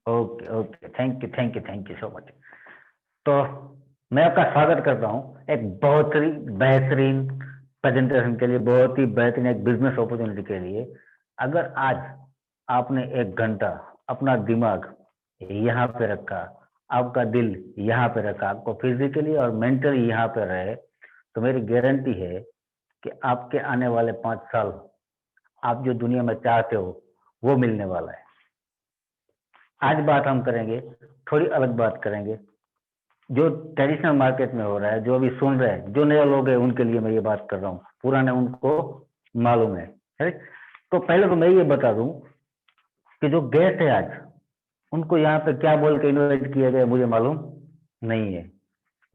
Okay okay, thank you thank you thank you so much. तो मैं आपका स्वागत करता हूँ एक बहुत ही बेहतरीन प्रेजेंटेशन के लिए, बहुत ही बेहतरीन एक बिजनेस अपॉर्चुनिटी के लिए। अगर आज आपने 1 घंटा अपना दिमाग यहाँ पे रखा, आपका दिल यहाँ पे रखा, आपको फिजिकली और मेंटली यहाँ पे रहे, तो मेरी गारंटी है कि आपके आने वाले 5 साल आप जो दुनिया में चाहते हो वो मिलने वाला है। आज बात हम करेंगे, थोड़ी अलग बात करेंगे, जो ट्रेडिशनल मार्केट में हो रहा है, जो अभी सुन रहे हैं, जो नए लोग हैं उनके लिए मैं ये बात कर रहा हूँ, पुराने उनको मालूम है। तो पहले तो मैं ये बता दूं कि जो गेस्ट है आज, उनको यहाँ पे क्या बोल के इनवाइट किया गया मुझे मालूम नहीं है,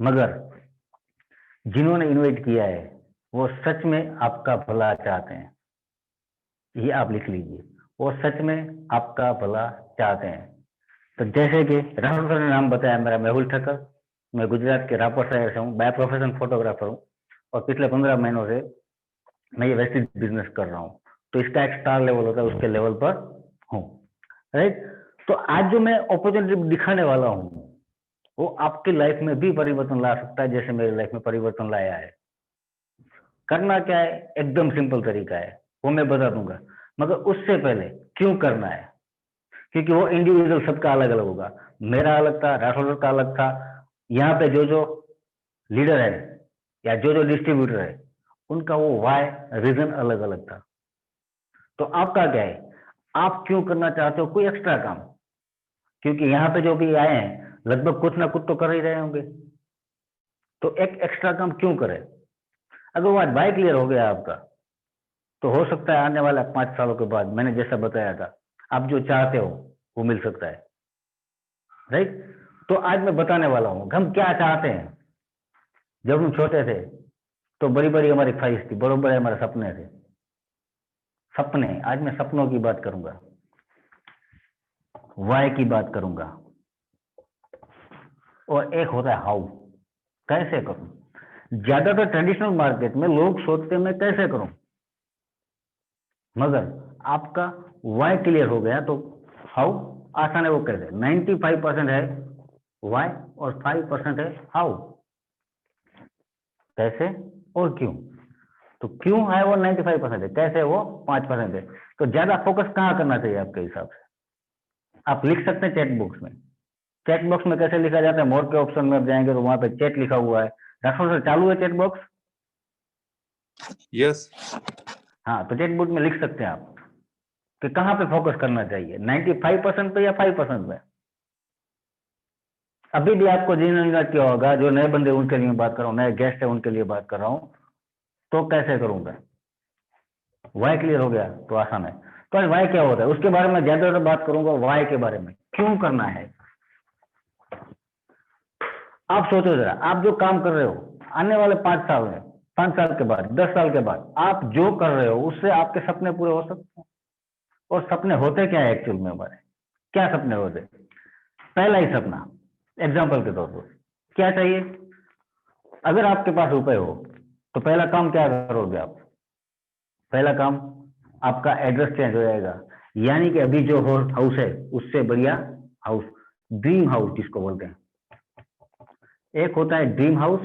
मगर जिन्होंने इनवाइट किया है वो सच में आपका भला चाहते हैं। ये आप लिख लीजिए, वो सच में आपका भला चाहते हैं। तो जैसे कि राहुल सर ने नाम बताया, मेरा मेहुल ठक्कर, मैं गुजरात के रापर शहर से हूँ, बाय प्रोफेशन फोटोग्राफर हूँ, और पिछले 15 महीनों से मैं ये वेस्टेज बिजनेस कर रहा हूँ। तो इसका एक स्टार लेवल होता है, उसके लेवल पर हूँ, राइट। तो आज जो मैं अपॉर्चुनिटी दिखाने वाला हूँ वो आपकी लाइफ में भी परिवर्तन ला सकता है, जैसे मेरी लाइफ में परिवर्तन लाया है। करना क्या है, एकदम सिंपल तरीका है, वो मैं बता दूंगा, मगर उससे पहले क्यों करना है, क्योंकि वो इंडिविजुअल सबका अलग अलग होगा। मेरा अलग था, राठौर का अलग था, यहाँ पे जो जो लीडर है या जो जो डिस्ट्रीब्यूटर है उनका वो वाई रीजन अलग अलग था। तो आपका क्या है, आप क्यों करना चाहते हो कोई एक्स्ट्रा काम, क्योंकि यहाँ पे जो भी आए हैं लगभग कुछ ना कुछ तो कर ही रहे होंगे, तो एक एक्स्ट्रा काम क्यों करें। अगर वो आज वाई क्लियर हो गया आपका, तो हो सकता है आने वाला 5 सालों के बाद मैंने जैसा बताया था, आप जो चाहते हो वो मिल सकता है, राइट। तो आज मैं बताने वाला हूँ हम क्या चाहते हैं। जब हम छोटे थे तो बड़ी बड़ी हमारी ख्वाहिश थी, बड़े बड़े हमारे सपने थे। सपने, आज मैं सपनों की बात करूंगा, वाई की बात करूंगा, और एक होता है हाउ, कैसे करूं। ज्यादातर ट्रेडिशनल मार्केट में लोग सोचते हैं मैं कैसे करूं, मगर आपका वाई क्लियर हो गया तो हाउ आसान है, वो कैसे। 95% है वाई और 5% है हाउ, कैसे और क्यों। तो क्यों है वो 95% है, कैसे वो 5% है। तो ज्यादा फोकस कहाँ करना चाहिए आपके हिसाब से, आप लिख सकते हैं चैट बॉक्स में। चैट बॉक्स में कैसे लिखा जाता है, मोर के ऑप्शन में आप जाएंगे तो वहां पे चैट लिखा हुआ है। राठौर सर चालू है चैट बॉक्स? यस। हाँ, तो चैट बॉक्स में लिख सकते हैं आप कि कहाँ पे फोकस करना चाहिए, 95% पे या 5% पे। अभी भी आपको जिन्होंने किया होगा, जो नए बंदे उनके लिए बात कर रहा हूँ, नए गेस्ट है उनके लिए बात कर रहा हूँ। तो कैसे करूंगा, वाई क्लियर हो गया तो आसान है। तो आज वाई क्या होता है उसके बारे में ज्यादा बात करूंगा, वाई के बारे में, क्यों करना है। आप सोचो जरा, आप जो काम कर रहे हो आने वाले 5 साल में, 5 साल के बाद, 10 साल के बाद, आप जो कर रहे हो उससे आपके सपने पूरे हो सकते हैं। और सपने होते क्या है एक्चुअल में, हमारे क्या सपने होते। पहला ही सपना, एग्जाम्पल के तौर पर क्या चाहिए, अगर आपके पास रुपए हो तो पहला काम क्या करोगे आप। पहला काम, आपका एड्रेस चेंज हो जाएगा, यानी कि अभी जो हाउस है उससे बढ़िया हाउस, ड्रीम हाउस जिसको बोलते हैं। एक होता है ड्रीम हाउस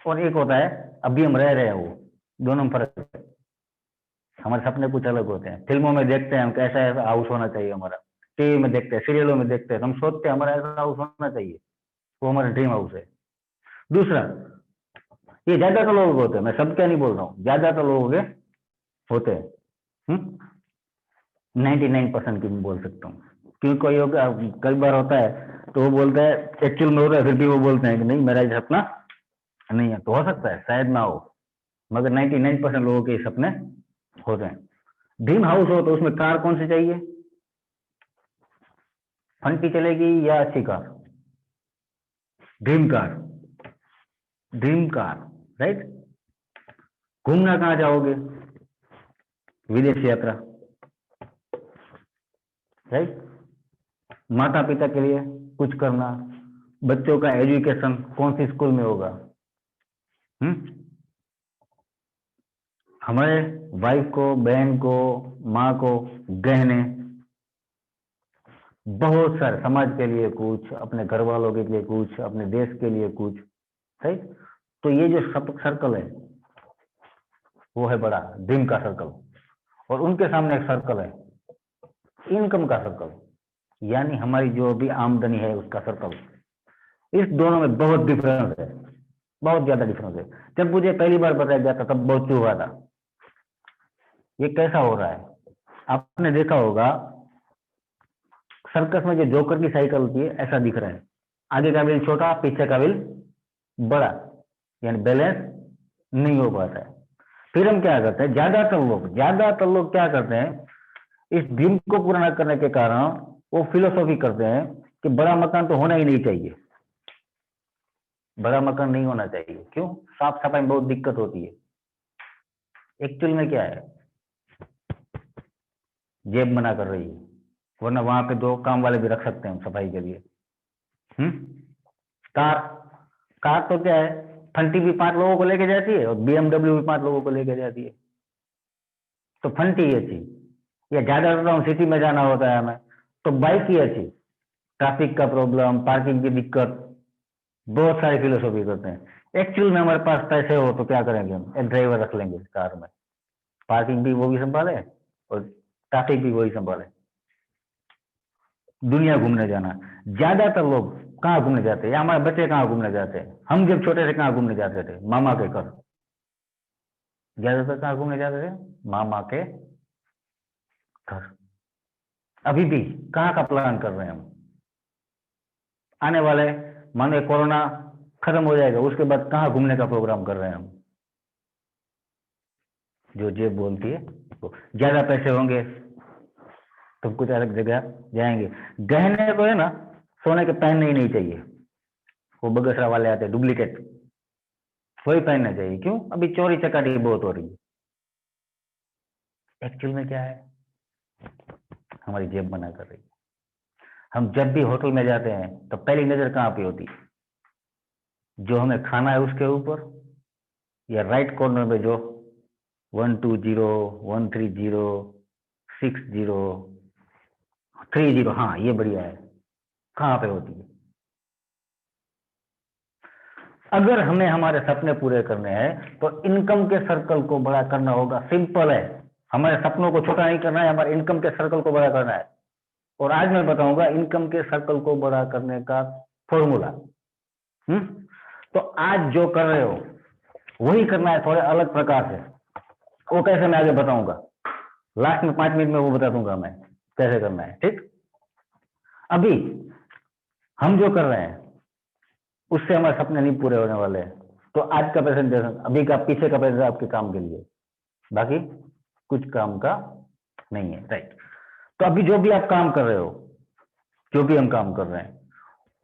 और एक होता है अभी हम रह रहे हैं वो, दोनों में फर्क है। हमारे सपने कुछ अलग होते हैं, फिल्मों में देखते हैं हम कैसा ऐसा हाउस होना चाहिए हमारा, टीवी में देखते हैं, सीरियलों में देखते हैं, हम सोचते हैं हमारा ऐसा हाउस होना चाहिए, वो हमारा ड्रीम हाउस है। दूसरा, ये ज्यादातर लोग होते हैं, मैं सबके नहीं बोल रहा हूँ, ज्यादातर लोग होते हैं, 99% की मैं बोल सकता हूँ। क्योंकि कोई होगा, कई बार होता है तो वो बोलता है एक्चुअल में होता है, फिर भी वो बोलते हैं कि नहीं मेरा ये सपना नहीं है। तो हो सकता है शायद ना हो, मगर 99% लोगों के सपने होते हैं। ड्रीम हाउस हो तो उसमें कार कौन सी चाहिए, फंटी चलेगी या अच्छी car, dream car, dream car, right. घूमना कहाँ जाओगे, विदेश यात्रा, राइट। माता पिता के लिए कुछ करना, बच्चों का एजुकेशन कौन सी स्कूल में होगा, हमारे वाइफ को, बहन को, माँ को गहने, बहुत सारे, समाज के लिए कुछ, अपने घर वालों के लिए कुछ, अपने देश के लिए कुछ, सही। तो ये जो सब सर्कल है वो है बड़ा ड्रीम का सर्कल, और उनके सामने एक सर्कल है इनकम का सर्कल, यानी हमारी जो भी आमदनी है उसका सर्कल। इस दोनों में बहुत डिफरेंस है, बहुत ज्यादा डिफरेंस है। जब मुझे पहली बार बताया गया था तब बहुत चुभ था, ये कैसा हो रहा है। आपने देखा होगा सर्कस में जो जोकर की साइकिल होती है ऐसा दिख रहा है, आगे का व्हील छोटा पीछे का व्हील बड़ा, यानी बैलेंस नहीं हो पाता है। फिर हम क्या करते हैं, ज्यादातर लोग क्या करते हैं, इस ड्रीम को पूरा न करने के कारण वो फिलोसॉफी करते हैं कि बड़ा मकान तो होना ही नहीं चाहिए, बड़ा मकान नहीं होना चाहिए। क्यों? साफ सफाई में बहुत दिक्कत होती है। एक्चुअल में क्या है, जेब मना कर रही है, वरना वहां पे दो काम वाले भी रख सकते हैं हम सफाई के लिए। हम्म। कार, कार तो क्या है, फंटी भी 5 लोगों को लेके जाती है और बीएमडब्ल्यू भी 5 लोगों को लेके जाती है, तो फंटी ही अच्छी। या ज्यादा सिटी में जाना होता है हमें तो बाइक ही अच्छी, ट्रैफिक का प्रॉब्लम, पार्किंग की दिक्कत, बहुत सारी फिलोसॉफी करते हैं। एक्चुअल में हमारे पास पैसे हो तो क्या करेंगे, हम एक ड्राइवर रख लेंगे कार में, पार्किंग भी वो भी संभाले और ट्रैफिक भी वही संभाले। दुनिया घूमने जाना, ज्यादातर लोग कहाँ घूमने जाते हैं, या हमारे बच्चे कहाँ घूमने जाते हैं, हम जब छोटे थे कहाँ घूमने जाते थे, मामा के घर। ज्यादातर कहाँ घूमने जाते थे, मामा के घर। अभी भी कहाँ का प्लान कर रहे हैं हम, आने वाले, माने कोरोना खत्म हो जाएगा उसके बाद कहाँ घूमने का प्रोग्राम कर रहे हैं हम। जो जेब बोलती है वो, ज्यादा पैसे होंगे तो कुछ अलग जगह जाएंगे। गहने तो है ना, सोने के पहनने ही नहीं चाहिए, वो बगसरा वाले आते हैं डुप्लीकेट, वही पहनना चाहिए। क्यों? अभी चोरी चकारी बहुत हो रही है। एक्चुअल में क्या है, हमारी जेब मना कर रही है। हम जब भी होटल में जाते हैं तो पहली नजर कहाँ पे होती है, जो हमें खाना है उसके ऊपर, या राइट कॉर्नर में जो 120 130 60 30, हाँ ये बढ़िया है, कहाँ पे होती है। अगर हमें हमारे सपने पूरे करने हैं तो इनकम के सर्कल को बड़ा करना होगा। सिंपल है, हमारे सपनों को छोटा नहीं करना है, हमारे इनकम के सर्कल को बड़ा करना है। और आज मैं बताऊंगा इनकम के सर्कल को बड़ा करने का फॉर्मूला। तो आज जो कर रहे हो वही करना है, थोड़े अलग प्रकार से। वो कैसे मैं आगे बताऊंगा, लास्ट में 5 मिनट में वो बता दूंगा मैं कैसे करना है, ठीक। अभी हम जो कर रहे हैं उससे हमारे सपने नहीं पूरे होने वाले हैं। तो आज का प्रेजेंटेशन, अभी का पीछे का प्रेजेंटेशन आपके काम के लिए, बाकी कुछ काम का नहीं है, राइट। तो अभी जो भी आप काम कर रहे हो, जो भी हम काम कर रहे हैं,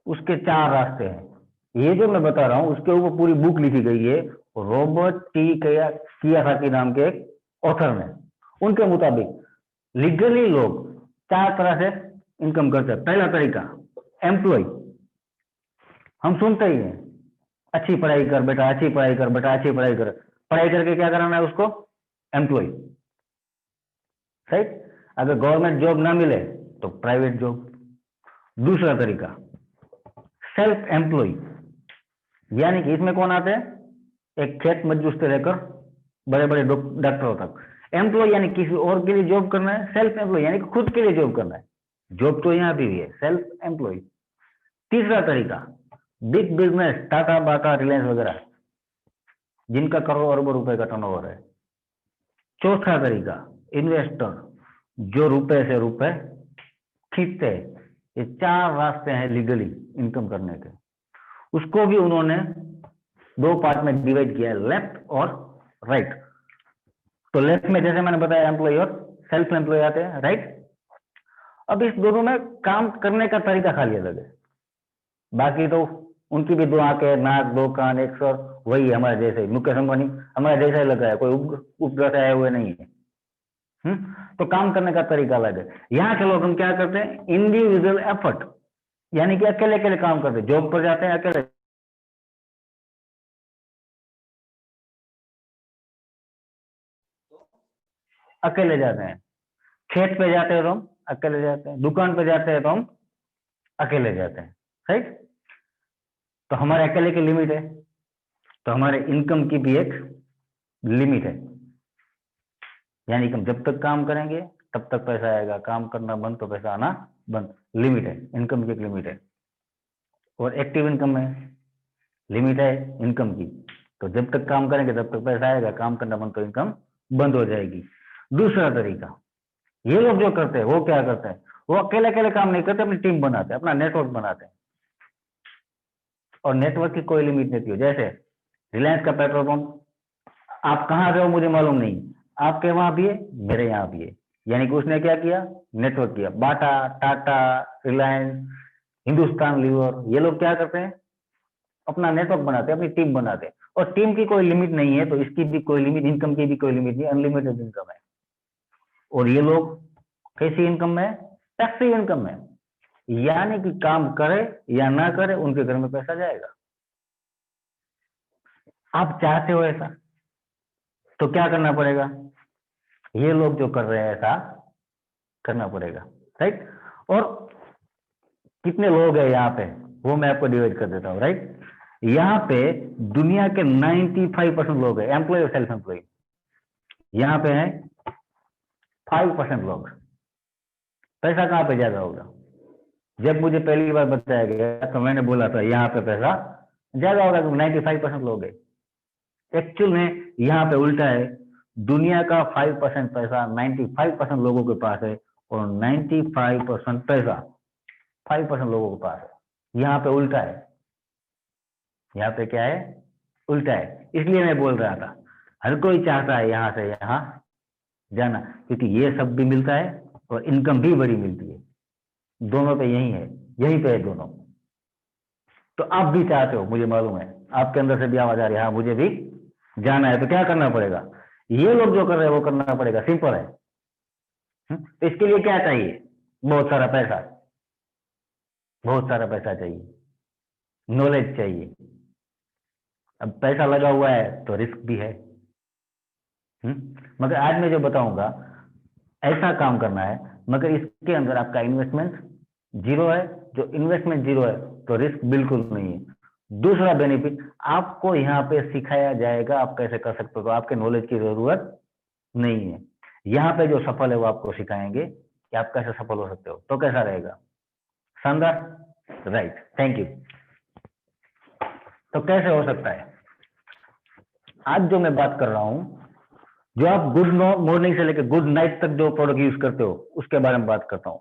उसके 4 रास्ते हैं। ये जो मैं बता रहा हूं उसके ऊपर पूरी बुक लिखी गई है, रॉबर्ट टी कियासाकी नाम के एक ऑथर ने। उनके मुताबिक लीगली लोग 4 तरह से इनकम करते हैं। पहला तरीका, एम्प्लॉय। हम सुनते ही हैं, अच्छी पढ़ाई कर बेटा, अच्छी पढ़ाई कर बेटा, अच्छी पढ़ाई कर। पढ़ाई करके क्या कराना है उसको, एम्प्लॉय, सही। अगर गवर्नमेंट जॉब ना मिले तो प्राइवेट जॉब। दूसरा तरीका, सेल्फ एम्प्लॉय, यानी कि इसमें कौन आते हैं, एक खेत मजदूर से लेकर बड़े बड़े डॉक्टरों तक। एम्प्लॉय यानी किसी और के लिए जॉब करना है, सेल्फ एम्प्लॉय यानी कि खुद के लिए जॉब करना है। जॉब तो यहाँ भी है, सेल्फ एम्प्लॉय। तीसरा तरीका, big business, Tata Bata Reliance वगैरह, जिनका करोड़ों अरबों रुपए का टर्नओवर है। चौथा तरीका, इन्वेस्टर, जो रुपए से रुपए खींचते हैं। ये 4 रास्ते हैं लीगली इनकम करने के। उसको भी उन्होंने 2 पार्ट में डिवाइड किया है, लेफ्ट और राइट। तो लेफ्ट में जैसे मैंने बताया एम्प्लॉय और सेल्फ एम्प्लॉय आते हैं, राइट। अब इस दोनों में काम करने का तरीका खाली अलग है, बाकी तो उनकी भी 2 आंखें, नाक, 2 कान, एक सर, वही हमारे जैसे। मुकेश अंबानी हमारे जैसा ही लगा है, कोई उपग्रह से आए हुए नहीं है। तो काम करने का तरीका अलग है। यहाँ के लोग हम क्या करते हैं, इंडिविजुअल एफर्ट, यानी कि अकेले अकेले काम करते हैं। जॉब पर जाते हैं अकेले, अकेले जाते हैं। खेत पे जाते हैं तो हम अकेले जाते हैं, दुकान पे जाते हैं तो हम अकेले जाते हैं, राइट। तो हमारे अकेले की लिमिट है, तो हमारे इनकम की भी एक लिमिट है, यानी कि हम जब तक काम करेंगे तब तक पैसा आएगा, काम करना बंद तो पैसा आना बंद। लिमिट है, इनकम की एक लिमिट है। और एक्टिव इनकम में लिमिट है इनकम की, तो जब तक काम करेंगे तब तक पैसा आएगा, काम करना बंद तो इनकम बंद हो जाएगी। दूसरा तरीका, ये लोग जो करते हैं वो क्या करते हैं, वो अकेले अकेले काम नहीं करते, अपनी टीम बनाते हैं, अपना नेटवर्क बनाते हैं। और नेटवर्क की कोई लिमिट नहीं थी। जैसे रिलायंस का पेट्रोल पंप, आप कहाँ गए हो मुझे मालूम नहीं, आपके वहां भी है, मेरे यहाँ भी है, यानी कि उसने क्या किया, नेटवर्क किया। बाटा, टाटा, रिलायंस, हिंदुस्तान लीवर, ये लोग क्या करते हैं, अपना नेटवर्क बनाते हैं, अपनी टीम बनाते हैं। और टीम की कोई लिमिट नहीं है, तो इसकी भी कोई लिमिट, इनकम की भी कोई लिमिट नहीं, अनलिमिटेड इनकम है। और ये लोग कैसी इनकम में, पैसिव इनकम में, यानी कि काम करे या ना करे उनके घर में पैसा जाएगा। आप चाहते हो ऐसा, तो क्या करना पड़ेगा, ये लोग जो कर रहे हैं ऐसा करना पड़ेगा, राइट। और कितने लोग हैं यहाँ पे, वो मैं आपको डिवाइड कर देता हूँ, राइट। यहाँ पे दुनिया के 95% लोग हैं एम्प्लॉय और सेल्फ एम्प्लॉय, यहाँ पे है 5% लोग। पैसा कहाँ पे ज्यादा होगा, जब मुझे पहली बार बताया गया तो मैंने बोला था यहाँ पे पैसा ज्यादा होगा, क्योंकि 95% लोग हैं। एक्चुअल में यहाँ पे उल्टा है, दुनिया का 5% पैसा 95% लोगों के पास है, और 95% पैसा 5% लोगों के पास है। यहाँ पे उल्टा है, यहाँ पे क्या है, उल्टा है। इसलिए मैं बोल रहा था हर कोई चाहता है यहाँ से यहाँ जाना, क्योंकि ये सब भी मिलता है और इनकम भी बड़ी मिलती है, दोनों पे यही है, यही पे है दोनों। तो आप भी चाहते हो, मुझे मालूम है, आपके अंदर से भी आवाज आ रही है, हाँ मुझे भी जाना है, तो क्या करना पड़ेगा, ये लोग जो कर रहे हैं वो करना पड़ेगा, सिंपल है। तो इसके लिए क्या चाहिए, बहुत सारा पैसा, बहुत सारा पैसा चाहिए, नॉलेज चाहिए। अब पैसा लगा हुआ है तो रिस्क भी है। मगर आज मैं जो बताऊंगा ऐसा काम करना है, मगर इसके अंदर आपका इन्वेस्टमेंट जीरो है। जो इन्वेस्टमेंट जीरो है तो रिस्क बिल्कुल नहीं है। दूसरा बेनिफिट, आपको यहाँ पे सिखाया जाएगा आप कैसे कर सकते हो, तो आपके नॉलेज की जरूरत नहीं है। यहाँ पे जो सफल है वो आपको सिखाएंगे कि आप कैसे सफल हो सकते हो। तो कैसा रहेगा, शानदार, राइट, थैंक यू। तो कैसे हो सकता है, आज जो मैं बात कर रहा हूं, जो आप गुड मॉर्निंग से लेकर गुड नाइट तक जो प्रोडक्ट यूज करते हो उसके बारे में बात करता हूं।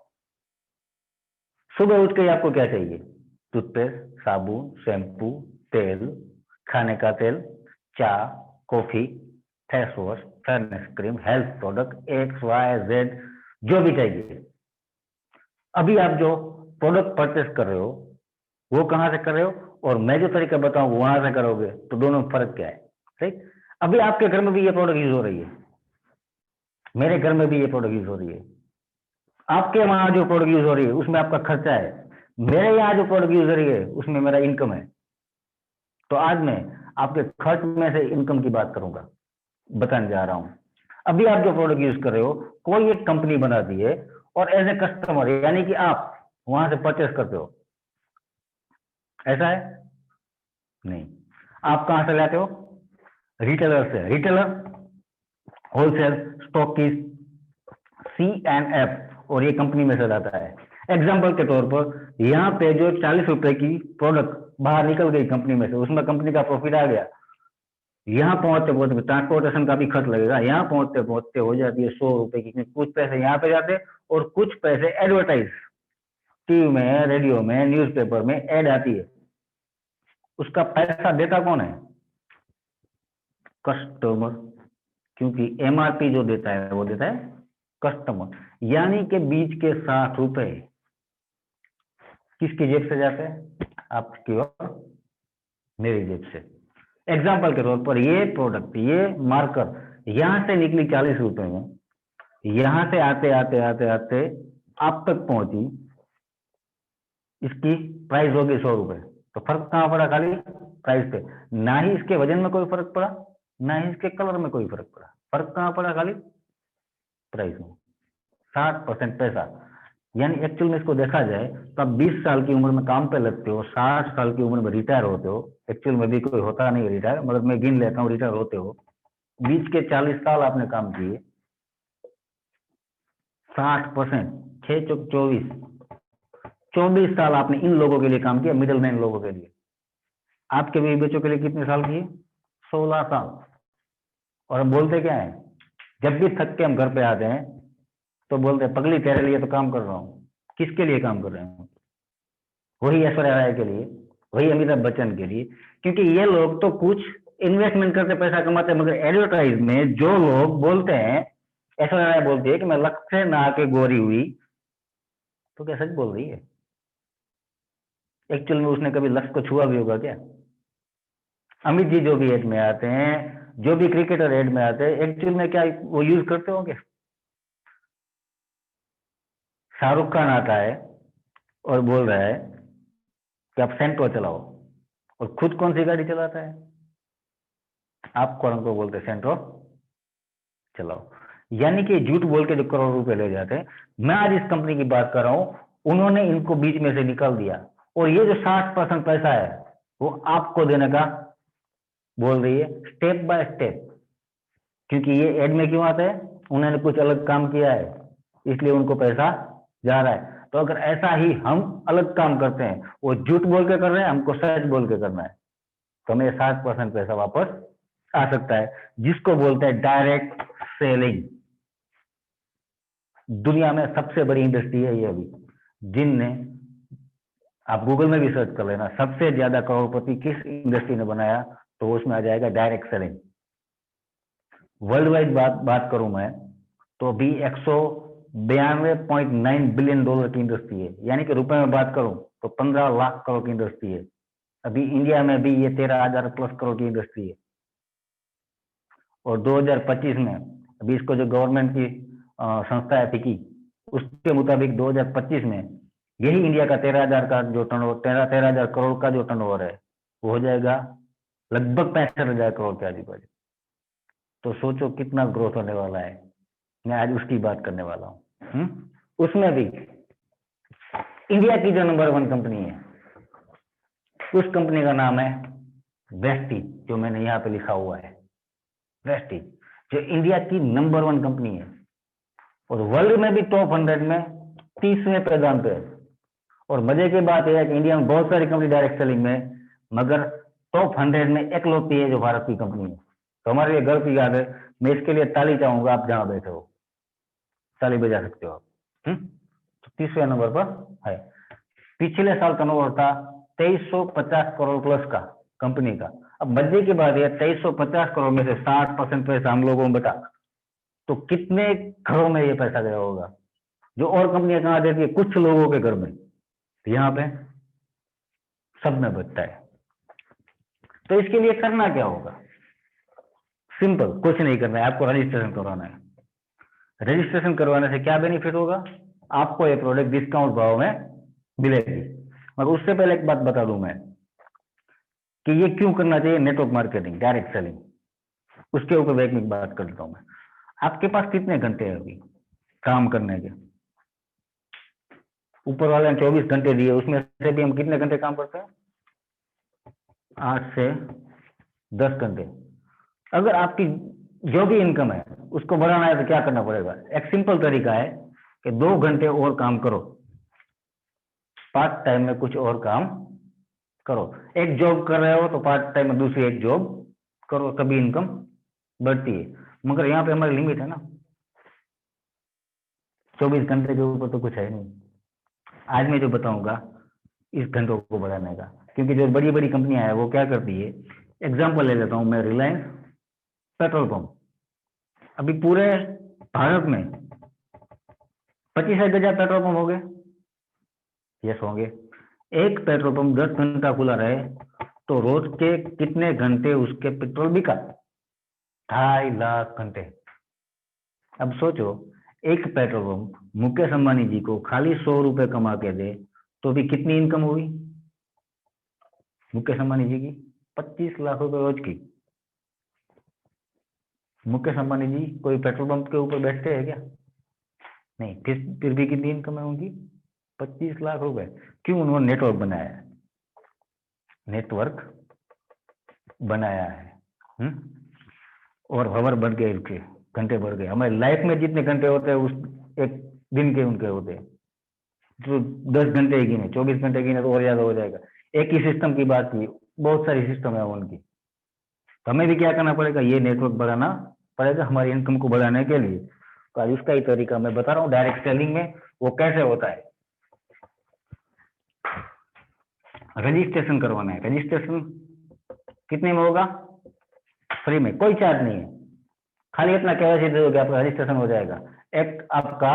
सुबह उठ के आपको क्या चाहिए, टूथपेस्ट, साबुन, शैम्पू, तेल, खाने का तेल, चाय, coffee, face wash, fairness cream, health product, X Y Z, जो भी चाहिए। अभी आप जो प्रोडक्ट परचेस कर रहे हो वो कहां से कर रहे हो, और मैं जो तरीका बताऊं वहां से करोगे, तो दोनों में फर्क क्या है, ठीक। अभी आपके घर में भी ये प्रोडक्ट यूज हो रही है, मेरे घर में भी ये प्रोडक्ट यूज हो रही है, आपके वहां जो प्रोडक्ट यूज हो रही है उसमें आपका खर्चा है, मेरे यहाँ जो प्रोडक्ट यूज हो रही है उसमें मेरा इनकम है। तो आज मैं आपके खर्च में से इनकम की बात करूंगा, बताने जा रहा हूं। अभी आप जो प्रोडक्ट यूज कर रहे हो कोई एक कंपनी बनाती है, और एज ए कस्टमर यानी कि आप वहां से परचेस करते हो, ऐसा है नहीं। आप कहां से लाते हो, रिटेलर से, रिटेलर, होलसेल, स्टॉकिस्ट, CNF, और ये कंपनी में से लाता है। एग्जाम्पल के तौर पर यहाँ पे जो 40 रुपए की प्रोडक्ट बाहर निकल गई कंपनी में से, उसमें कंपनी का प्रॉफिट आ गया, यहाँ पहुंचते पहुंचते ट्रांसपोर्टेशन का भी खर्च लगेगा, यहाँ पहुंचते पहुंचते हो जाती है 100 रुपए की, कुछ पैसे यहाँ पे जाते और कुछ पैसे एडवर्टाइज, टीवी में, रेडियो में, न्यूज़पेपर में एड आती है, उसका पैसा देता कौन है, कस्टमर, क्योंकि MRP जो देता है वो देता है कस्टमर। यानी कि बीच के 60 रुपए किसकी जेब से जाते हैं, आपकी और मेरी जेब से। एग्जाम्पल के तौर पर ये प्रोडक्ट, ये मार्कर यहां से निकली 40 रुपए में, यहां से आते आते आते आते आप तक पहुंची, इसकी प्राइस होगी 100 रुपए। तो फर्क कहां पड़ा, खाली प्राइस पे, ना ही इसके वजन में कोई फर्क पड़ा, ना ही इसके कलर में कोई फर्क पड़ा। फर्क कहां पड़ा, खाली प्राइस में। 60% पैसा। यानी एक्चुअल में इसको देखा जाए तो आप 20 साल की उम्र में काम पे लगते हो, 60 साल की उम्र में रिटायर होते हो। एक्चुअल में भी कोई होता नहीं रिटायर, मगर मैं गिन लेता हूँ रिटायर होते हो। बीच के 40 साल आपने काम किए, 60%, 6 चौक 24, 24 साल आपने इन लोगों के लिए काम किया, मिडिल मैन लोगों के लिए। आपके बीवी बच्चों के लिए कितने साल किए? 16 साल। और हम बोलते क्या है, जब भी थक के हम घर पे आते हैं तो बोलते हैं पगली तेरे लिए तो काम कर रहा हूँ। किसके लिए काम कर रहे हैं? वही ऐश्वर्या राय के लिए, वही अमिताभ बच्चन के लिए। क्योंकि ये लोग तो कुछ इन्वेस्टमेंट करके पैसा कमाते हैं, मगर एडवर्टाइज में जो लोग बोलते हैं, ऐश्वर्या राय बोलती है कि मैं लक्ष्य से नहा के गोरी हुई, तो क्या सच बोल रही है? एक्चुअल में उसने कभी लक्ष्य को छुआ भी होगा क्या? अमित जी जो भी एड में आते हैं, जो भी क्रिकेटर एड में आते हैं, एक्चुअल में क्या वो यूज करते होंगे? शाहरुख खान आता है और बोल रहा है कि आप सेंट्रो चलाओ, और खुद कौन सी गाड़ी चलाता है? आप कौन को बोलते हैं सेंट्रो चलाओ। यानी कि झूठ बोल के जो करोड़ रुपए ले जाते हैं। मैं आज इस कंपनी की बात कर रहा हूं, उन्होंने इनको बीच में से निकाल दिया, और ये जो 60% पैसा है वो आपको देने का बोल रही है, स्टेप बाय स्टेप। क्योंकि ये एड में क्यों आता है? उन्होंने कुछ अलग काम किया है, इसलिए उनको पैसा जा रहा है। तो अगर ऐसा ही हम अलग काम करते हैं, वो झूठ बोल के कर रहे हैं, हमको सच बोल के करना है, तो हमें 60% पैसा वापस आ सकता है, जिसको बोलते हैं डायरेक्ट सेलिंग। दुनिया में सबसे बड़ी इंडस्ट्री है ये अभी, जिनने, आप गूगल में भी सर्च कर लेना, सबसे ज्यादा करोड़पति किस इंडस्ट्री ने बनाया, तो उसमें आ जाएगा डायरेक्ट सेलिंग। वर्ल्ड वाइड बात करूं मैं, तो अभी 192.9 बिलियन डॉलर की इंडस्ट्री है। यानी कि रुपए में बात करूं तो 15 लाख करोड़ की इंडस्ट्री है। अभी इंडिया में भी ये 13,000 प्लस करोड़ की इंडस्ट्री है। और 2025 में अभी इसको जो गवर्नमेंट की संस्था है फिकी, उसके मुताबिक 2025 में यही इंडिया का 13,000 का जो टर्नओवर, 13,000 करोड़ का जो टर्नओवर है, वो हो जाएगा लगभग 65,000 करोड़ के आजू बाजू। तो सोचो कितना ग्रोथ होने वाला है। मैं आज उसकी बात करने वाला हूँ। उसमें भी इंडिया की जो नंबर 1 कंपनी है, उस कंपनी का नाम है वेस्टीज, जो मैंने यहाँ पे लिखा हुआ है, वेस्टीज, जो इंडिया की नंबर 1 कंपनी है, और वर्ल्ड में भी टॉप 100 में 30वें पैदान पे है। और मजे की बात यह है कि इंडिया में बहुत सारी कंपनी डायरेक्ट सेलिंग में, मगर टॉप 100 में एकलौती है जो भारत की कंपनी है। तो हमारे लिए गर्व की बात है। मैं इसके लिए ताली चाहूंगा, आप जहां बैठे हो ताली बजा सकते हो आप। तो 30वें नंबर पर है। पिछले साल टर्नओवर था 2350 करोड़ प्लस का कंपनी का। अब मजे की बात है, 2350 करोड़ में से 60% पैसा हम लोगों में बटा, तो कितने घरों में ये पैसा गया होगा, जो और कंपनियां कहाँ देती है? कुछ लोगों के घर में, यहाँ पे सब में बचता है। तो इसके लिए करना क्या होगा? सिंपल, कुछ नहीं करना है, आपको रजिस्ट्रेशन करवाना है। रजिस्ट्रेशन करवाने से क्या बेनिफिट होगा? आपको ये प्रोडक्ट डिस्काउंट भाव में मिलेगी। मगर उससे पहले एक बात बता दूं मैं कि ये क्यों करना चाहिए, नेटवर्क मार्केटिंग, डायरेक्ट सेलिंग, उसके ऊपर एक बात कर लेता हूं मैं। आपके पास कितने घंटे हैं अभी काम करने के? ऊपर वाले ने 24 घंटे दिए, उसमें से भी हम कितने घंटे काम करते हैं? 8 से 10 घंटे। अगर आपकी जो भी इनकम है उसको बढ़ाना है तो क्या करना पड़ेगा? एक सिंपल तरीका है कि 2 घंटे और काम करो, पार्ट टाइम में कुछ और काम करो। एक जॉब कर रहे हो तो पार्ट टाइम में दूसरी एक जॉब करो, तभी इनकम बढ़ती है। मगर यहाँ पे हमारी लिमिट है ना, 24 घंटे के ऊपर तो कुछ है नहीं। आज मैं जो बताऊंगा इस घंटों को बढ़ाने का, क्योंकि जो बड़ी बड़ी कंपनियां हैं वो क्या करती है, एग्जांपल ले लेता हूं मैं, रिलायंस पेट्रोल पंप। अभी पूरे भारत में 25,000 पेट्रोल पंप हो गए, यस होंगे। एक पेट्रोल पंप 10 घंटा खुला रहे तो रोज के कितने घंटे उसके पेट्रोल बिका? 2.5 लाख घंटे। अब सोचो, एक पेट्रोल पंप मुकेश अंबानी जी को खाली 100 रुपए कमा के दे तो भी कितनी इनकम हुई मुकेश अंबानी जी की? 25 लाख रुपए रोज की। मुकेश अंबानी जी कोई पेट्रोल पंप के ऊपर बैठते हैं क्या? नहीं, फिर भी कितनी इनकम है उनकी? 25 लाख रुपए। क्यों? उन्होंने नेटवर्क बनाया है, नेटवर्क बनाया है। और हवर बढ़ गए, उनके घंटे बढ़ गए। हमारी लाइफ में जितने घंटे होते हैं उस एक दिन के उनके होते हैं, तो 10 घंटे गिने, 24 घंटे गिने तो और ज्यादा हो जाएगा। एक ही सिस्टम की बात की, बहुत सारी सिस्टम है उनकी। तो हमें भी क्या करना पड़ेगा? ये नेटवर्क बढ़ाना पड़ेगा हमारी इनकम को बढ़ाने के लिए। तो आज उसका ही तरीका मैं बता रहा हूँ डायरेक्ट सेलिंग में वो कैसे होता है। रजिस्ट्रेशन करवाना है। रजिस्ट्रेशन कितने में होगा? फ्री में, कोई चार्ज नहीं है। खाली अपना केवाईसी दे दोगे, आपका रजिस्ट्रेशन हो जाएगा। एक आपका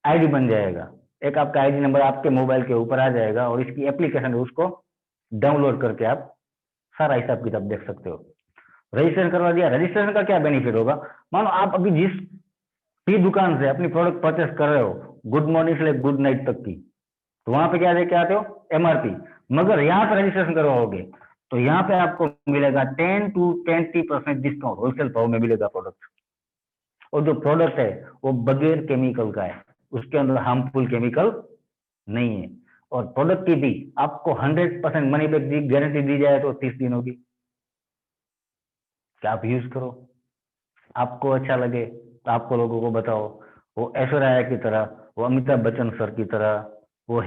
आईडी बन जाएगा, एक आपका आईडी नंबर आपके मोबाइल के ऊपर आ जाएगा, और इसकी एप्लीकेशन है, उसको डाउनलोड करके आप सारा हिसाब किताब देख सकते हो। रजिस्ट्रेशन करवा दिया। रजिस्ट्रेशन का क्या बेनिफिट होगा? मानो आप अभी जिस भी दुकान से अपनी प्रोडक्ट परचेस कर रहे हो, गुड मॉर्निंग से गुड नाइट तक की, तो वहां पे क्या देके आते हो? एमआरपी। मगर यहाँ पे रजिस्ट्रेशन करवाओगे तो यहाँ पे आपको मिलेगा 10 to 20% डिस्काउंट, होलसेल भाव में मिलेगा प्रोडक्ट। और जो प्रोडक्ट है वो बगैर केमिकल का है, उसके अंदर हार्मफुल केमिकल नहीं है। और प्रोडक्ट की भी आपको 100% मनी बैक की गारंटी दी जाए तो 30 दिनों की। क्या आप यूज करो, आपको अच्छा लगे तो आपको लोगों को बताओ। वो ऐश्वर्या की तरह, वो अमिताभ बच्चन सर की तरह, वो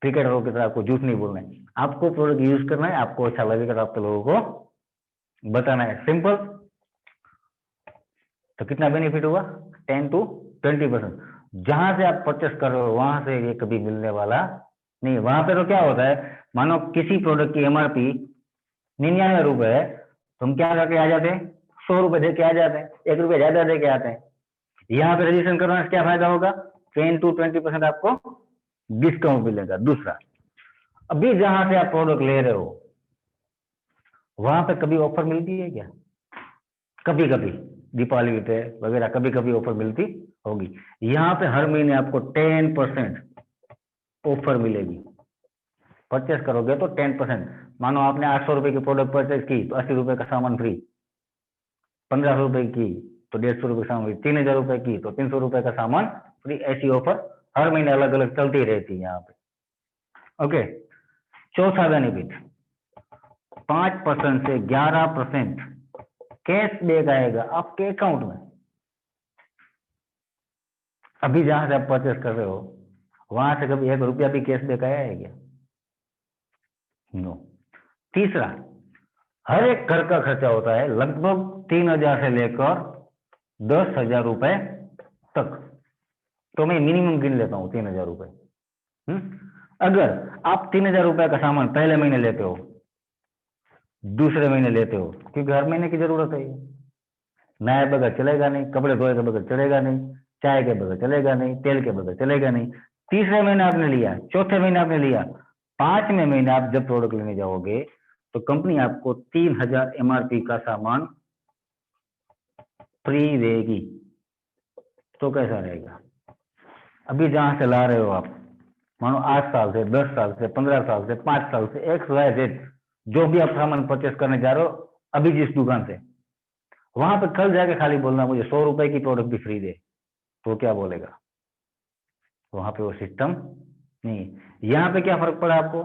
क्रिकेटरों की तरह आपको झूठ नहीं बोलना है। आपको प्रोडक्ट यूज करना है, आपको अच्छा लगेगा तो आपके लोगों को बताना है। सिंपल। तो कितना बेनिफिट हुआ? 10 to 20%। जहां से आप परचेस कर रहे हो वहां से ये कभी मिलने वाला नहीं। वहां पे तो क्या होता है, मानो किसी प्रोडक्ट की एमआरपी 99 रुपए है, तो हम क्या करके आ जाते हैं? 100 रुपए दे के आ जाते हैं, 1 रुपया ज्यादा दे के आते हैं। यहाँ पे रजिस्ट्रेशन करवाने से क्या फायदा होगा? 10 to 20% आपको डिस्काउंट मिलेगा। दूसरा, अभी जहां से आप प्रोडक्ट ले रहे हो वहां पे कभी ऑफर मिलती है क्या? कभी कभी दीपावली पे वगैरह कभी कभी ऑफर मिलती होगी। यहाँ पे हर महीने आपको 10% ऑफर मिलेगी। परचेस करोगे तो 10%। मानो आपने 800 रुपए की प्रोडक्ट परचेस की तो 80 रुपए का सामान फ्री। 1500 रुपए की तो 150 रुपए का सामान फ्री। 3000 रुपए की तो 300 रुपए का सामान फ्री। ऐसी ऑफर हर महीने अलग अलग चलती रहती है यहाँ पे। ओके। चौथा बेनिफिट, 5% से 11% कैश बैक आएगा आपके अकाउंट में। अभी जहां से आप परचेस कर रहे हो वहां से कभी 1 रुपया भी कैश बैक आया है क्या? नो। तीसरा, हर एक घर का खर्चा होता है लगभग 3000 से लेकर 10,000 रुपए तक। तो मैं मिनिमम गिन लेता हूँ 3000 रुपए। अगर आप 3000 रुपए का सामान पहले महीने लेते हो, दूसरे महीने लेते हो, क्योंकि हर महीने की जरूरत है, नया बगैर चलेगा नहीं, कपड़े धोए के बगैर चलेगा नहीं, चाय के बगैर चलेगा नहीं, तेल के बगैर चलेगा नहीं। तीसरे महीने आपने लिया, चौथे महीने आपने लिया, 5वें महीने आप जब प्रोडक्ट लेने जाओगे तो कंपनी आपको 3000 एमआरपी का सामान फ्री देगी। तो कैसा रहेगा? अभी जहां से ला रहे हो आप, मानो 8 साल से, 10 साल से, 15 साल से, 5 साल से, XYZ जो भी आप सामान परचेस करने जा रहे हो, अभी जिस दुकान से, वहां पे कल जाके खाली बोलना मुझे 100 रुपए की प्रोडक्ट भी फ्री दे, तो क्या बोलेगा? वहां पे वो सिस्टम नहीं। यहाँ पे क्या फर्क पड़ा आपको?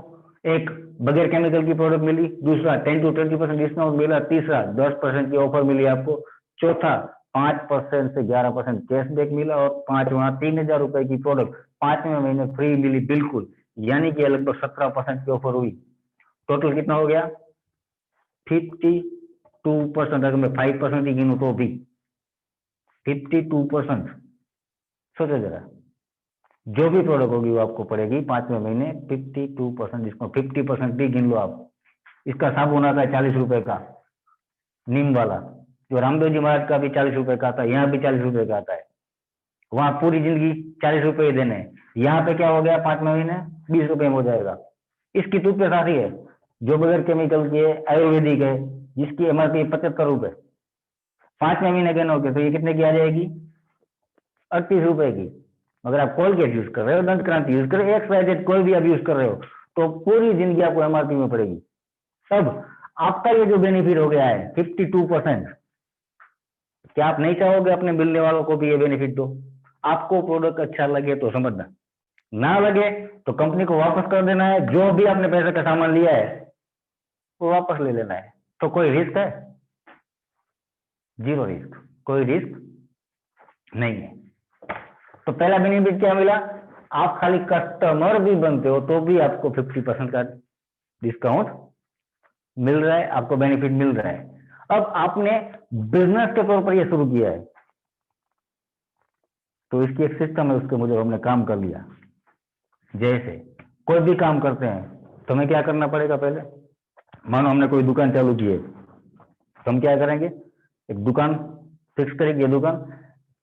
एक, बगैर केमिकल की प्रोडक्ट मिली। दूसरा, 10 to 20% डिस्काउंट मिला। तीसरा, 10% की ऑफर मिली आपको। चौथा, 5% से 11% कैशबैक मिला। और पांचवा, 3000 रुपए की प्रोडक्ट 5वें महीने फ्री मिली बिल्कुल। यानी कि लगभग 17% की ऑफर हुई। टोटल कितना हो गया? 52%। अगर मैं 5% ही गिनूं तो भी 52%। सोचो जरा, जो भी प्रोडक्ट होगी वो आपको पड़ेगी 5वें महीने 52% डिस्काउंट। 50% भी गिन लो आप। इसका साबुन आता है 40 रुपए का, नीम वाला, जो रामदेव जी महाराज का भी 40 रुपए का आता है, यहाँ भी 40 रुपए का आता है। वहां पूरी जिंदगी 40 रुपए ही देने हैं। यहाँ पे क्या हो गया? 5वें महीने 20 रुपए में हो जाएगा। इसकी टूथपेस्ट साथी है जो बगैर केमिकल के आयुर्वेदिक है, जिसकी एमआरपी 75 रुपए। 5वें महीने गिनोगे तो ये कितने की आ जाएगी? 38 रुपए की। अगर आप कोलगेट यूज कर रहे हो, दंत क्रांति यूज कर रहे हो, XYZ कोई भी आप यूज कर रहे हो, तो पूरी जिंदगी आपको एमआरपी में पड़ेगी। अब आपका ये जो बेनिफिट हो गया है 52%, क्या आप नहीं चाहोगे अपने मिलने वालों को भी ये बेनिफिट दो? आपको प्रोडक्ट अच्छा लगे तो समझना, ना लगे तो कंपनी को वापस कर देना है, जो भी आपने पैसे का सामान लिया है वो वापस ले लेना है। तो कोई रिस्क है? जीरो रिस्क, कोई रिस्क नहीं है। तो पहला बेनिफिट क्या मिला? आप खाली कस्टमर भी बनते हो तो भी आपको 50% का डिस्काउंट मिल रहा है, आपको बेनिफिट मिल रहा है। अब आपने बिजनेस के तौर पर यह शुरू किया है तो इसकी एक सिस्टम है, उसके मुझे हमने काम कर लिया। जैसे कोई भी काम करते हैं तो हमें क्या करना पड़ेगा? पहले मानो हमने कोई दुकान चालू की है तो हम क्या करेंगे? एक दुकान फिक्स करेंगे। दुकान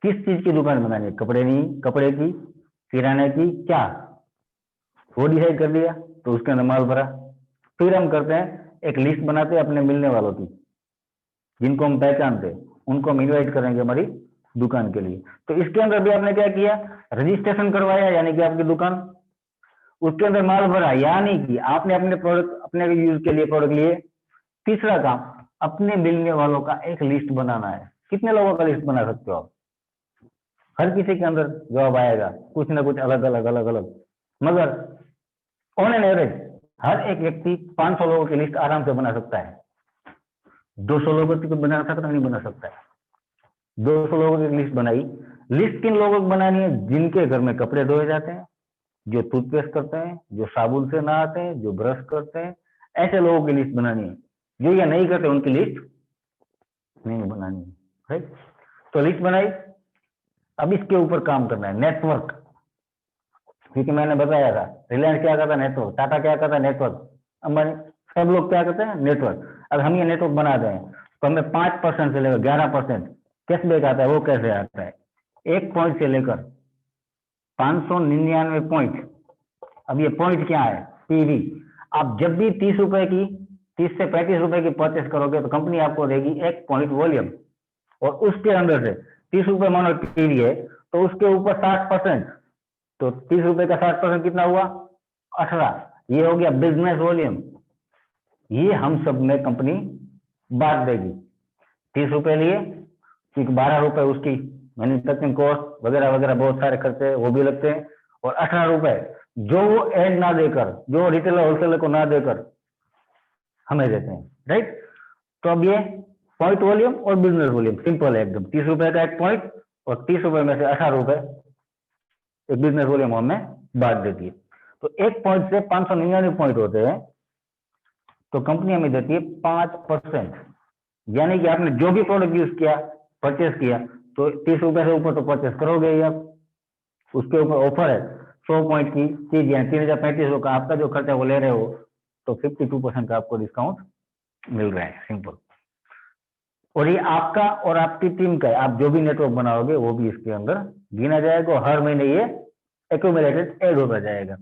किस चीज की दुकान बनानी है? कपड़े नहीं, कपड़े की, किराने की, क्या? वो डिसाइड कर लिया तो उसके अंदर माल भरा। फिर हम करते हैं एक लिस्ट बनाते हैं अपने मिलने वालों की, जिनको हम पहचानते हैं, उनको हम इनवाइट करेंगे हमारी दुकान के लिए। तो इसके अंदर भी आपने क्या किया? रजिस्ट्रेशन करवाया, यानी कि आपकी दुकान, उसके अंदर माल भरा, यानी कि आपने अपने प्रोडक्ट, अपने यूज के लिए प्रोडक्ट लिए। तीसरा काम, अपने मिलने वालों का एक लिस्ट बनाना है। कितने लोगों का लिस्ट बना सकते हो आप? हर किसी के अंदर जवाब आएगा, कुछ ना कुछ अलग अलग अलग अलग, मगर ऑन एन एवरेज हर एक व्यक्ति 500 लोगों की लिस्ट आराम से बना सकता है। 200 लोगों की बना सकता नहीं बना सकता है? 200 लोगों की लिस्ट बनाई। लिस्ट किन लोगों की बनानी है? जिनके घर में कपड़े धोए जाते हैं, जो टूथपेस्ट करते हैं, जो साबुन से नहाते हैं, जो ब्रश करते हैं, ऐसे लोगों की लिस्ट बनानी है। जो ये नहीं करते उनकी लिस्ट नहीं बनानी है, राइट? तो लिस्ट बनाई। अब इसके ऊपर काम करना है, नेटवर्क। क्योंकि मैंने बताया था रिलायंस क्या करता है? नेटवर्क। टाटा क्या करता है? नेटवर्क। अंबानी, सब लोग क्या करते हैं? नेटवर्क। अब हम ये नेटवर्क बना दें तो हमें 5% से लेकर 11% कैशबैक आता है। वो कैसे आता है? 1 पॉइंट से लेकर 599 पॉइंट। अब ये पॉइंट क्या है? पीवी। आप जब भी 30 रुपए की, 30 से 35 रुपए की परचेस करोगे तो कंपनी आपको देगी 1 पॉइंट वॉल्यूम, और उसके अंदर से 30 रुपए मानो पीवी है तो उसके ऊपर 60%, तो 30 रुपए का 60% कितना हुआ? 18। ये हो गया बिजनेस वॉल्यूम। ये हम सब में कंपनी बांट देगी। 30 रुपए लिए, क्योंकि 12 रुपए उसकी मैन्युफैक्चरिंग कॉस्ट वगैरह वगैरह बहुत सारे खर्चे वो भी लगते हैं, और 18 रुपए जो वो एड ना देकर, जो रिटेलर होलसेलर को ना देकर हमें देते हैं, राइट? तो अब ये पॉइंट वॉल्यूम और बिजनेस वॉल्यूम सिंपल है एकदम। 30 रुपए का एक पॉइंट और 30 रुपए में से 18 रुपए एक बिजनेस वॉल्यूम हमें बांट देती है। तो एक पॉइंट से 599 पॉइंट होते हैं, तो कंपनी हमें देती है 5%। यानी कि आपने जो भी प्रोडक्ट यूज किया, परचेस किया, तो 30 रुपए से ऊपर तो परचेस करोगे ही आप। उसके ऊपर ऑफर है 100 पॉइंट की चीज, यानी 3035 का आपका जो खर्चा वो ले रहे हो, तो 52% का आपको डिस्काउंट मिल रहा है, सिंपल। और ये आपका और आपकी टीम का है, आप जो भी नेटवर्क बनाओगे वो भी इसके अंदर गिना जाएगा, और हर महीने ये एक्यूमुलेटेड ऐड होता जाएगा।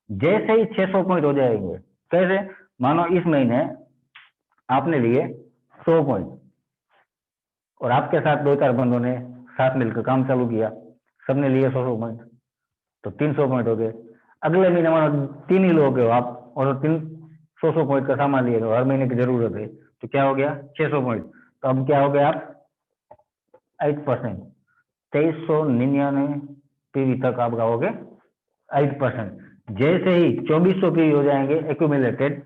जैसे ही 600 पॉइंट हो जाएंगे, कैसे? मानो इस महीने आपने लिए 100 पॉइंट, और आपके साथ 2-4 बंदों ने साथ मिलकर काम चालू किया, सबने लिए 100 पॉइंट, तो 300 पॉइंट हो गए। अगले महीने मानो 3 ही लोग हो आप, और 300 पॉइंट का सामान लिए, हर महीने की जरूरत है, तो क्या हो गया? 600 पॉइंट। तो अब क्या हो गया? आप 8%, 2399 पीवी तक आप गाओगे 8%। जैसे ही 2400 पीवी हो जाएंगे एक्यूमुलेटेड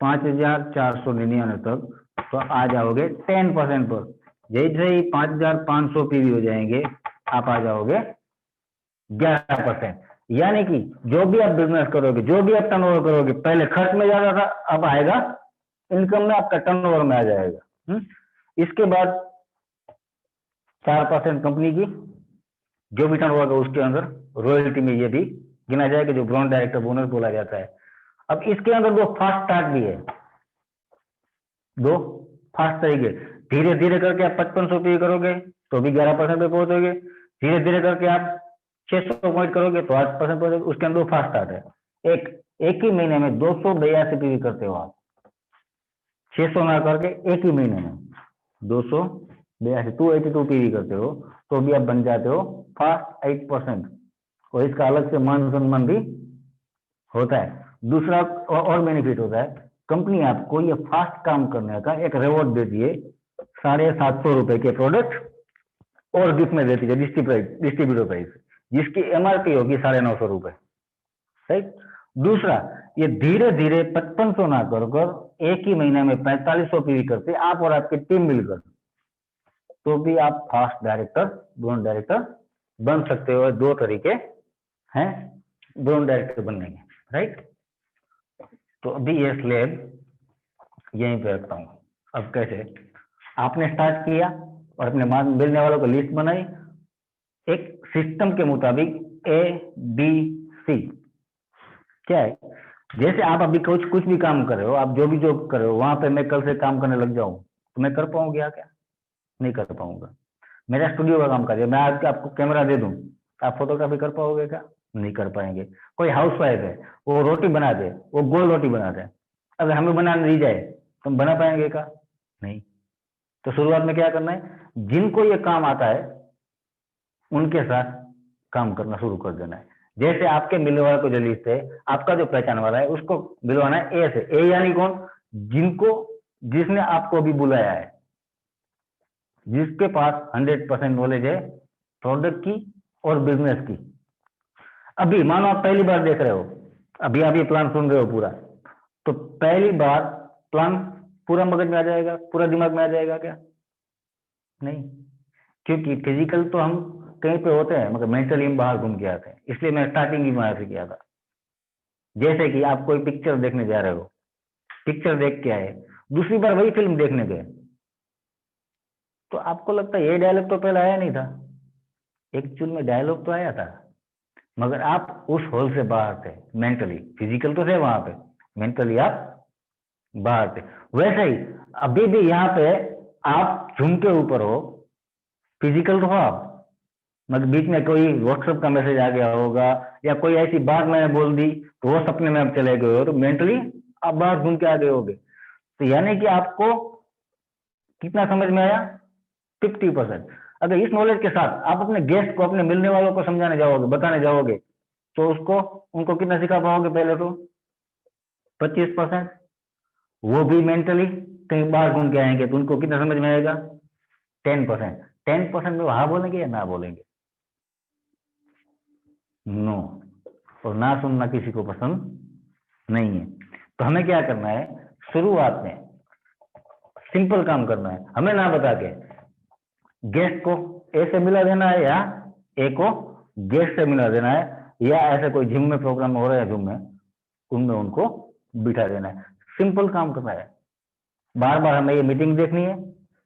5499 तक, तो आ जाओगे 10% पर। जैसे ही 5500 पीवी हो जाएंगे आप आ जाओगे 11%। यानी कि जो भी आप बिजनेस करोगे, जो भी आप टर्नओवर करोगे, पहले खर्च में ज्यादा था, अब आएगा इनकम में, आपका टर्नओवर में आ जाएगा। इसके बाद 4% कंपनी की, जो भी टर्नओवर होगा उसके अंदर रॉयल्टी में ये भी गिना जाएगा, जो ब्रांड डायरेक्टर बोनस बोला जाता है। अब इसके अंदर 2 फास्ट स्टार्ट भी है, 2 फास्ट तरीके। धीरे धीरे करके आप 5500 पे करोगे तो भी 11% पे पहुंचोगे, धीरे धीरे करके आप 600 पॉइंट करोगे तो 8% पहुंचोगे। उसके अंदर 2 फास्ट स्टार्ट है। एक ही महीने में 282 पीवी करते हो आप, 600 ना करके एक ही महीने में 282 282 पीवी करते हो, तो भी आप बन जाते हो फास्ट 8%। और इसका अलग से मान सम्मान भी होता है। दूसरा और बेनिफिट होता है, कंपनी आपको ये फास्ट काम करने का एक रिवॉर्ड देती है, 750 रुपए के प्रोडक्ट और गिफ्ट में देती है डिस्ट्रीब्यूटर प्राइस, जिसकी एमआरपी होगी 950 रुपए, राइट। दूसरा, ये धीरे धीरे 5500 ना कर एक ही महीने में 4500 पीवी करते आप और आपकी टीम मिलकर, तो भी आप फास्ट डायरेक्टर, ड्रोन डायरेक्टर बन सकते हो। दो तरीके हैं ड्रोन डायरेक्टर बनने के, राइट। तो अभी ये स्लैब यहीं पे रखता हूँ। अब कैसे, आपने स्टार्ट किया और अपने मिलने वालों को लिस्ट बनाई एक सिस्टम के मुताबिक ABC। क्या है, जैसे आप अभी कुछ भी काम कर रहे हो, आप जो भी जॉब कर रहे हो, वहां पे मैं कल से काम करने लग जाऊं तो मैं कर पाऊंगा क्या? नहीं कर पाऊंगा। मेरा स्टूडियो का काम करिए, मैं आज आपको कैमरा दे दूं, आप फोटोग्राफी कर पाओगे क्या? नहीं कर पाएंगे। कोई हाउस वाइफ है, वो रोटी बना दे, वो गोल रोटी बना दे, अगर हमें बनाने दी जाए तो हम बना पाएंगे क्या? नहीं। तो शुरुआत में क्या करना है, जिनको ये काम आता है उनके साथ काम करना शुरू कर देना है। जैसे आपके मिलने वाले को जो लिस्ट है, आपका जो पहचान वाला है, उसको मिलवाना है ए से। ए यानी कौन? जिसने आपको अभी बुलाया है, जिसके पास 100% नॉलेज है प्रोडक्ट की और बिजनेस की। अभी मानो आप पहली बार देख रहे हो, अभी आप ये प्लान सुन रहे हो पूरा, तो पहली बार प्लान पूरा मगज में आ जाएगा, पूरा दिमाग में आ जाएगा क्या? नहीं, क्योंकि फिजिकल तो हम कहीं पे होते हैं मगर मेंटली हम बाहर घूम के आते हैं। इसलिए मैं स्टार्टिंग ही वहां से किया था। जैसे कि आप कोई पिक्चर देखने जा रहे हो, पिक्चर देख के आए, दूसरी बार वही फिल्म देखने गए, तो आपको लगता है ये डायलॉग तो पहले आया नहीं था। एक्चुअल में डायलॉग तो आया था, मगर आप उस हॉल से बाहर थे मेंटली। फिजिकल तो थे वहां पे, मेंटली आप बाहर थे। वैसे ही अभी भी यहाँ पे आप झूम के ऊपर हो, फिजिकल तो हो आप, मगर बीच में कोई व्हाट्सएप का मैसेज आ गया होगा या कोई ऐसी बात मैंने बोल दी तो वो सपने में आप चले गए हो, तो मेंटली आप बाहर घूम के आ गए होगे। तो यानी कि आपको कितना समझ में आया? 50%। अगर इस नॉलेज के साथ आप अपने गेस्ट को, अपने मिलने वालों को समझाने जाओगे, बताने जाओगे, तो उनको कितना सिखा पाओगे? पहले तो 25%। वो भी मेंटली कहीं बाहर घूम के आएंगे तो उनको कितना समझ में आएगा? 10%। 10% में हाँ बोलेंगे या ना बोलेंगे? नो। और ना सुनना किसी को पसंद नहीं है। तो हमें क्या करना है, शुरुआत में सिंपल काम करना है। हमें ना बता के गेस्ट को ए से मिला देना है या ए को गेस्ट से मिला देना है, या ऐसे कोई जिम में प्रोग्राम हो रहा है, जिम में उनमें उनको बिठा देना है। सिंपल काम करना है। बार बार हमें ये मीटिंग देखनी है,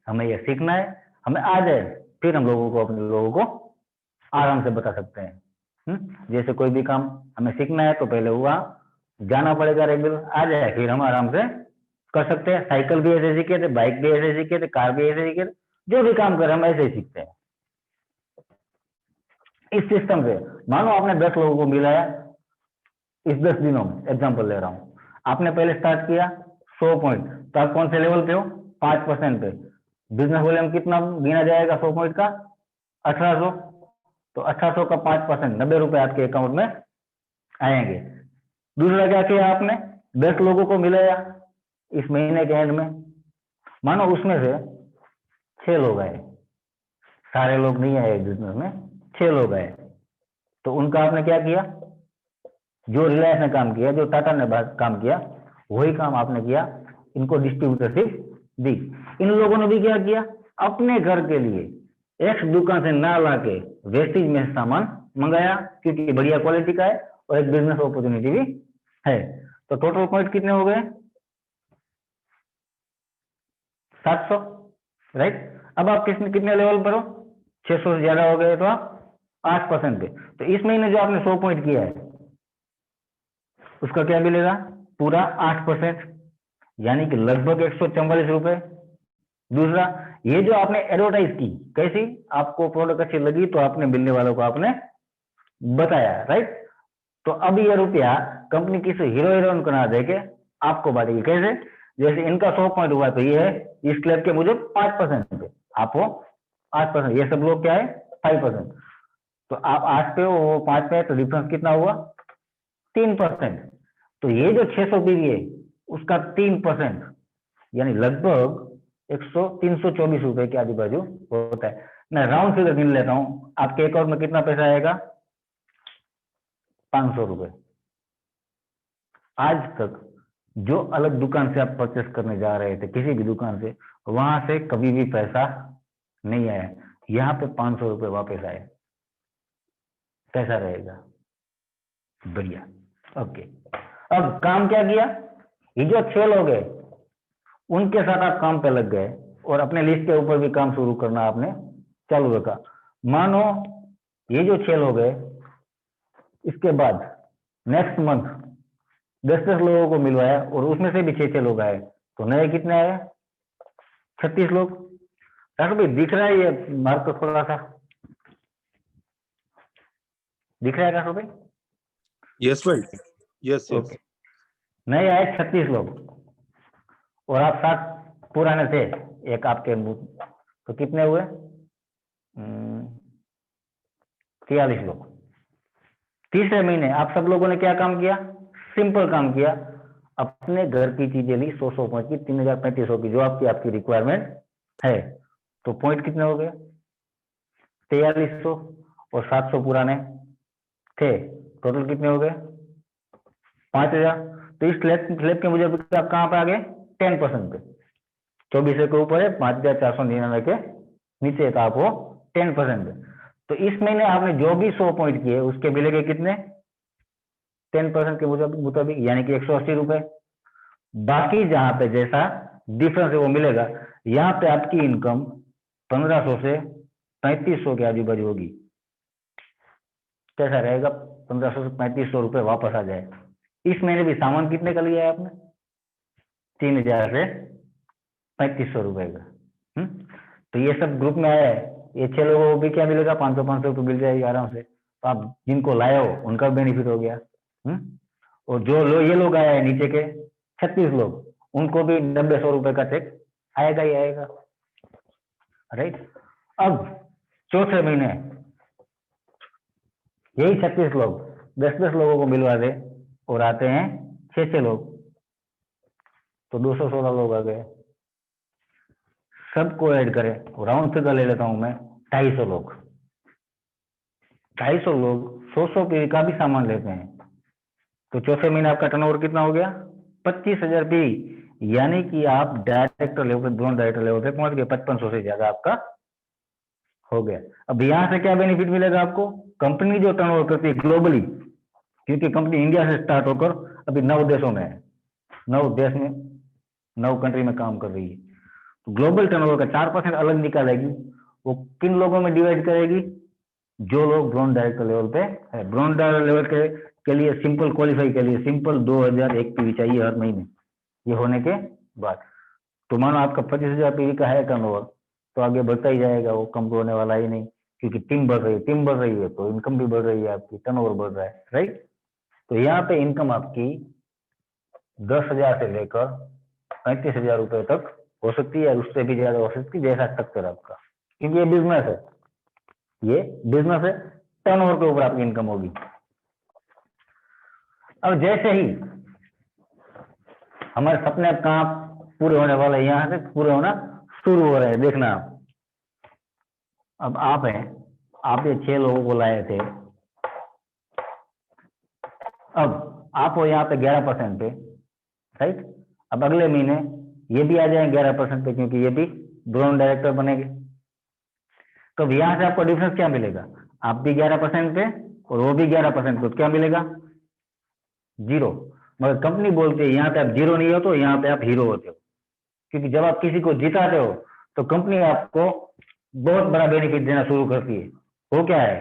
हमें ये सीखना है, हमें आ जाए फिर हम लोगों को, अपने लोगों को आराम से बता सकते हैं। जैसे कोई भी काम हमें सीखना है तो पहले हुआ जाना पड़ेगा, रेगुलर आ जाए फिर हम आराम से कर सकते हैं। साइकिल भी ऐसे सीखे थे, बाइक भी ऐसे सीखे थे, कार भी ऐसे सीखे थे, जो भी काम करें हम ऐसे ही सीखते हैं इस सिस्टम से। मानो आपने 10 लोगों को मिलाया इस 10 दिनों में, एग्जाम्पल ले रहा हूं, आपने पहले स्टार्ट किया 100 पॉइंट, तो आप कौन से लेवल पे हो? 5% पे। बिजनेस वॉल्यूम कितना गिना जाएगा 100 पॉइंट का? 1800। तो 1800 का 5%, 90 रुपए आपके अकाउंट में आएंगे। दूसरा क्या किया आपने? 10 लोगों को मिलाया इस महीने के एंड में, मानो उसमें से 6 लोग आए, सारे लोग नहीं आए बिजनेस में, 6 लोग आए, तो उनका आपने क्या किया? जो रिलायंस ने काम किया, जो टाटा ने काम किया, वही काम आपने किया, इनको डिस्ट्रीब्यूटरशिप दी। इन लोगों ने भी क्या किया? अपने घर के लिए एक दुकान से ना लाके वेस्टेज में सामान मंगाया, क्योंकि बढ़िया क्वालिटी का है और एक बिजनेस अपॉर्चुनिटी भी है। तो टोटल पॉइंट कितने हो गए? 700, राइट। अब आप कितने लेवल पर हो? 600 से ज्यादा हो गए तो आप 8% पे। तो इस महीने जो आपने 100 पॉइंट किया है उसका क्या मिलेगा? पूरा 8%, यानी कि लगभग 144 रुपए। दूसरा, ये जो आपने एडवर्टाइज की, कैसी? आपको प्रोडक्ट अच्छी लगी तो आपने मिलने वालों को आपने बताया, राइट। तो अब ये रुपया कंपनी किसी हीरो हीरोइन को ना देके आपको बांटेगी। कैसे? जैसे इनका 100 पॉइंट हुआ तो ये है इस क्लब के मुझे 5% पे, आप हो 8%, ये सब लोग क्या है 5%। तो आप 8 पे हो, वो 5 पे है, तो डिफरेंस कितना हुआ? 3%। तो ये जो 600 पीवी है उसका 3%, यानी लगभग 324 रुपए के आजू बाजू होता है। मैं राउंड फिगर गिन लेता हूँ, आपके अकाउंट में कितना पैसा आएगा? 500 रुपए। आज तक जो अलग दुकान से आप परचेस करने जा रहे थे, किसी भी दुकान से, वहां से कभी भी पैसा नहीं आया, यहाँ पे 500 रुपए वापस आए, कैसा रहेगा? बढ़िया। ओके, अब काम क्या किया? ये जो 6 लोग हैं उनके साथ आप काम पे लग गए और अपने लिस्ट के ऊपर भी काम शुरू करना आपने चालू रखा। मानो ये जो 6 लोग हैं, इसके बाद नेक्स्ट मंथ 10-10 लोगों को मिलवाया और उसमें से भी 6-6 लोग आए, तो नए कितने आए? 36 लोग। डॉक्टर भाई दिख रहा है ये मार्कर थोड़ा सा दिख रहा है डॉक्टर भाई? यस भाई, यस यस। ओके, नए आए 36 लोग और आप 7 पुराने थे, एक आपके मुंह, तो कितने हुए? 43 लोग। तीसरे महीने आप सब लोगों ने क्या काम किया? सिंपल काम किया, अपने घर की चीजें ली 100 पॉइंट की, 3500 की, जो आपकी रिक्वायरमेंट है। तो पॉइंट कितने हो गए? 4300 और 700 पुराने थे, टोटल कितने हो गए? 5000। तो इस स्लैब के मुझे आप कहाँ पे आ गए? 10% पे। 24 के ऊपर है, 5499 के नीचे था आप वो 10% पे। तो इस महीने आपने जो भी 100 पॉइंट किए उसके मिलेंगे कितने? 10% के मुताबिक, यानी कि 180 रुपए। बाकी जहां पे जैसा डिफरेंस है वो मिलेगा। यहाँ पे आपकी इनकम 1500 से 3500 के आजू बाजू होगी। कैसा रहेगा? 1500 से 3500 रुपए वापस आ जाए। इस महीने भी सामान कितने का लिया है आपने? 3000 से 3500 रुपए का। तो ये सब ग्रुप में आया है, ये 6 लोगों को भी क्या मिलेगा? 500-500 रुपये मिल जाएगी आराम से। तो आप जिनको लाए हो उनका बेनिफिट हो गया। और जो ये लोग आए हैं नीचे के 36 लोग, उनको भी 90-100 रुपए का चेक आएगा ही आएगा, राइट? अब चौथे महीने यही 36 लोग 10-10 लोगों को मिलवा दे और आते हैं 6-6 लोग, तो 216 लोग आ गए। सबको ऐड करें, राउंड फिगर ले लेता हूं मैं, 250 लोग। 250 लोग 100 पीवी का भी सामान लेते हैं, तो चौथे महीने आपका टर्नओवर कितना हो गया? 25,000 पीवी, यानी कि आप डायरेक्टर लेवल पे, दोनों डायरेक्टर लेवल पे पहुंच गए। 5500 से ज्यादा आपका हो गया। अब यहां से क्या बेनिफिट मिलेगा आपको? कंपनी जो टर्नओवर करती है ग्लोबली, क्योंकि कंपनी इंडिया से स्टार्ट होकर अभी 9 देशों में है, 9 देश में, 9 कंट्री में काम कर रही है, तो ग्लोबल टर्नओवर का 4% अलग निकालेगी। वो किन लोगों में डिवाइड करेगी? जो लोग ब्रॉन्ज डायरेक्टर लेवल पे है। ब्रॉन्ज डायरेक्टर लेवल के लिए सिंपल क्वालिफाई के लिए सिंपल 2001 पीवी चाहिए हर महीने। ये होने के बाद तो मानो आपका 25,000 पीवी का है टर्नओवर, तो आगे बढ़ता ही जाएगा, वो कम होने वाला ही नहीं, क्योंकि टीम बढ़ रही है, टीम बढ़ रही है तो इनकम भी बढ़ रही है, आपकी टर्नओवर बढ़ रहा है, राइट? तो यहाँ पे इनकम आपकी 10,000 से लेकर 35,000 रुपए तक हो सकती है, उससे भी ज्यादा हो सकती है, जैसा स्ट्रक्चर आपका, क्योंकि ये बिजनेस है, ये बिजनेस है, टर्नओवर के ऊपर आपकी इनकम होगी। अब जैसे ही हमारे सपने कहाँ पूरे होने वाले, यहां से पूरे होना शुरू हो रहे हैं, देखना आप। अब आप हैं, आप ये 6 लोगों को लाए थे, अब आप हो यहाँ पे 11% पे, राइट? अब अगले महीने ये भी आ जाएंगे 11% पे, क्योंकि ये भी ब्रॉन्ज डायरेक्टर बनेंगे। तो यहाँ से आपको डिफरेंस क्या मिलेगा? आप भी 11% पे और वो भी 11% पे, तो क्या मिलेगा? 0। मगर कंपनी बोलती है यहाँ पे आप 0 नहीं हो, तो यहाँ पे आप हीरो होते हो, क्योंकि जब आप किसी को जिताते हो तो कंपनी आपको बहुत बड़ा बेनिफिट देना शुरू करती है। वो क्या है?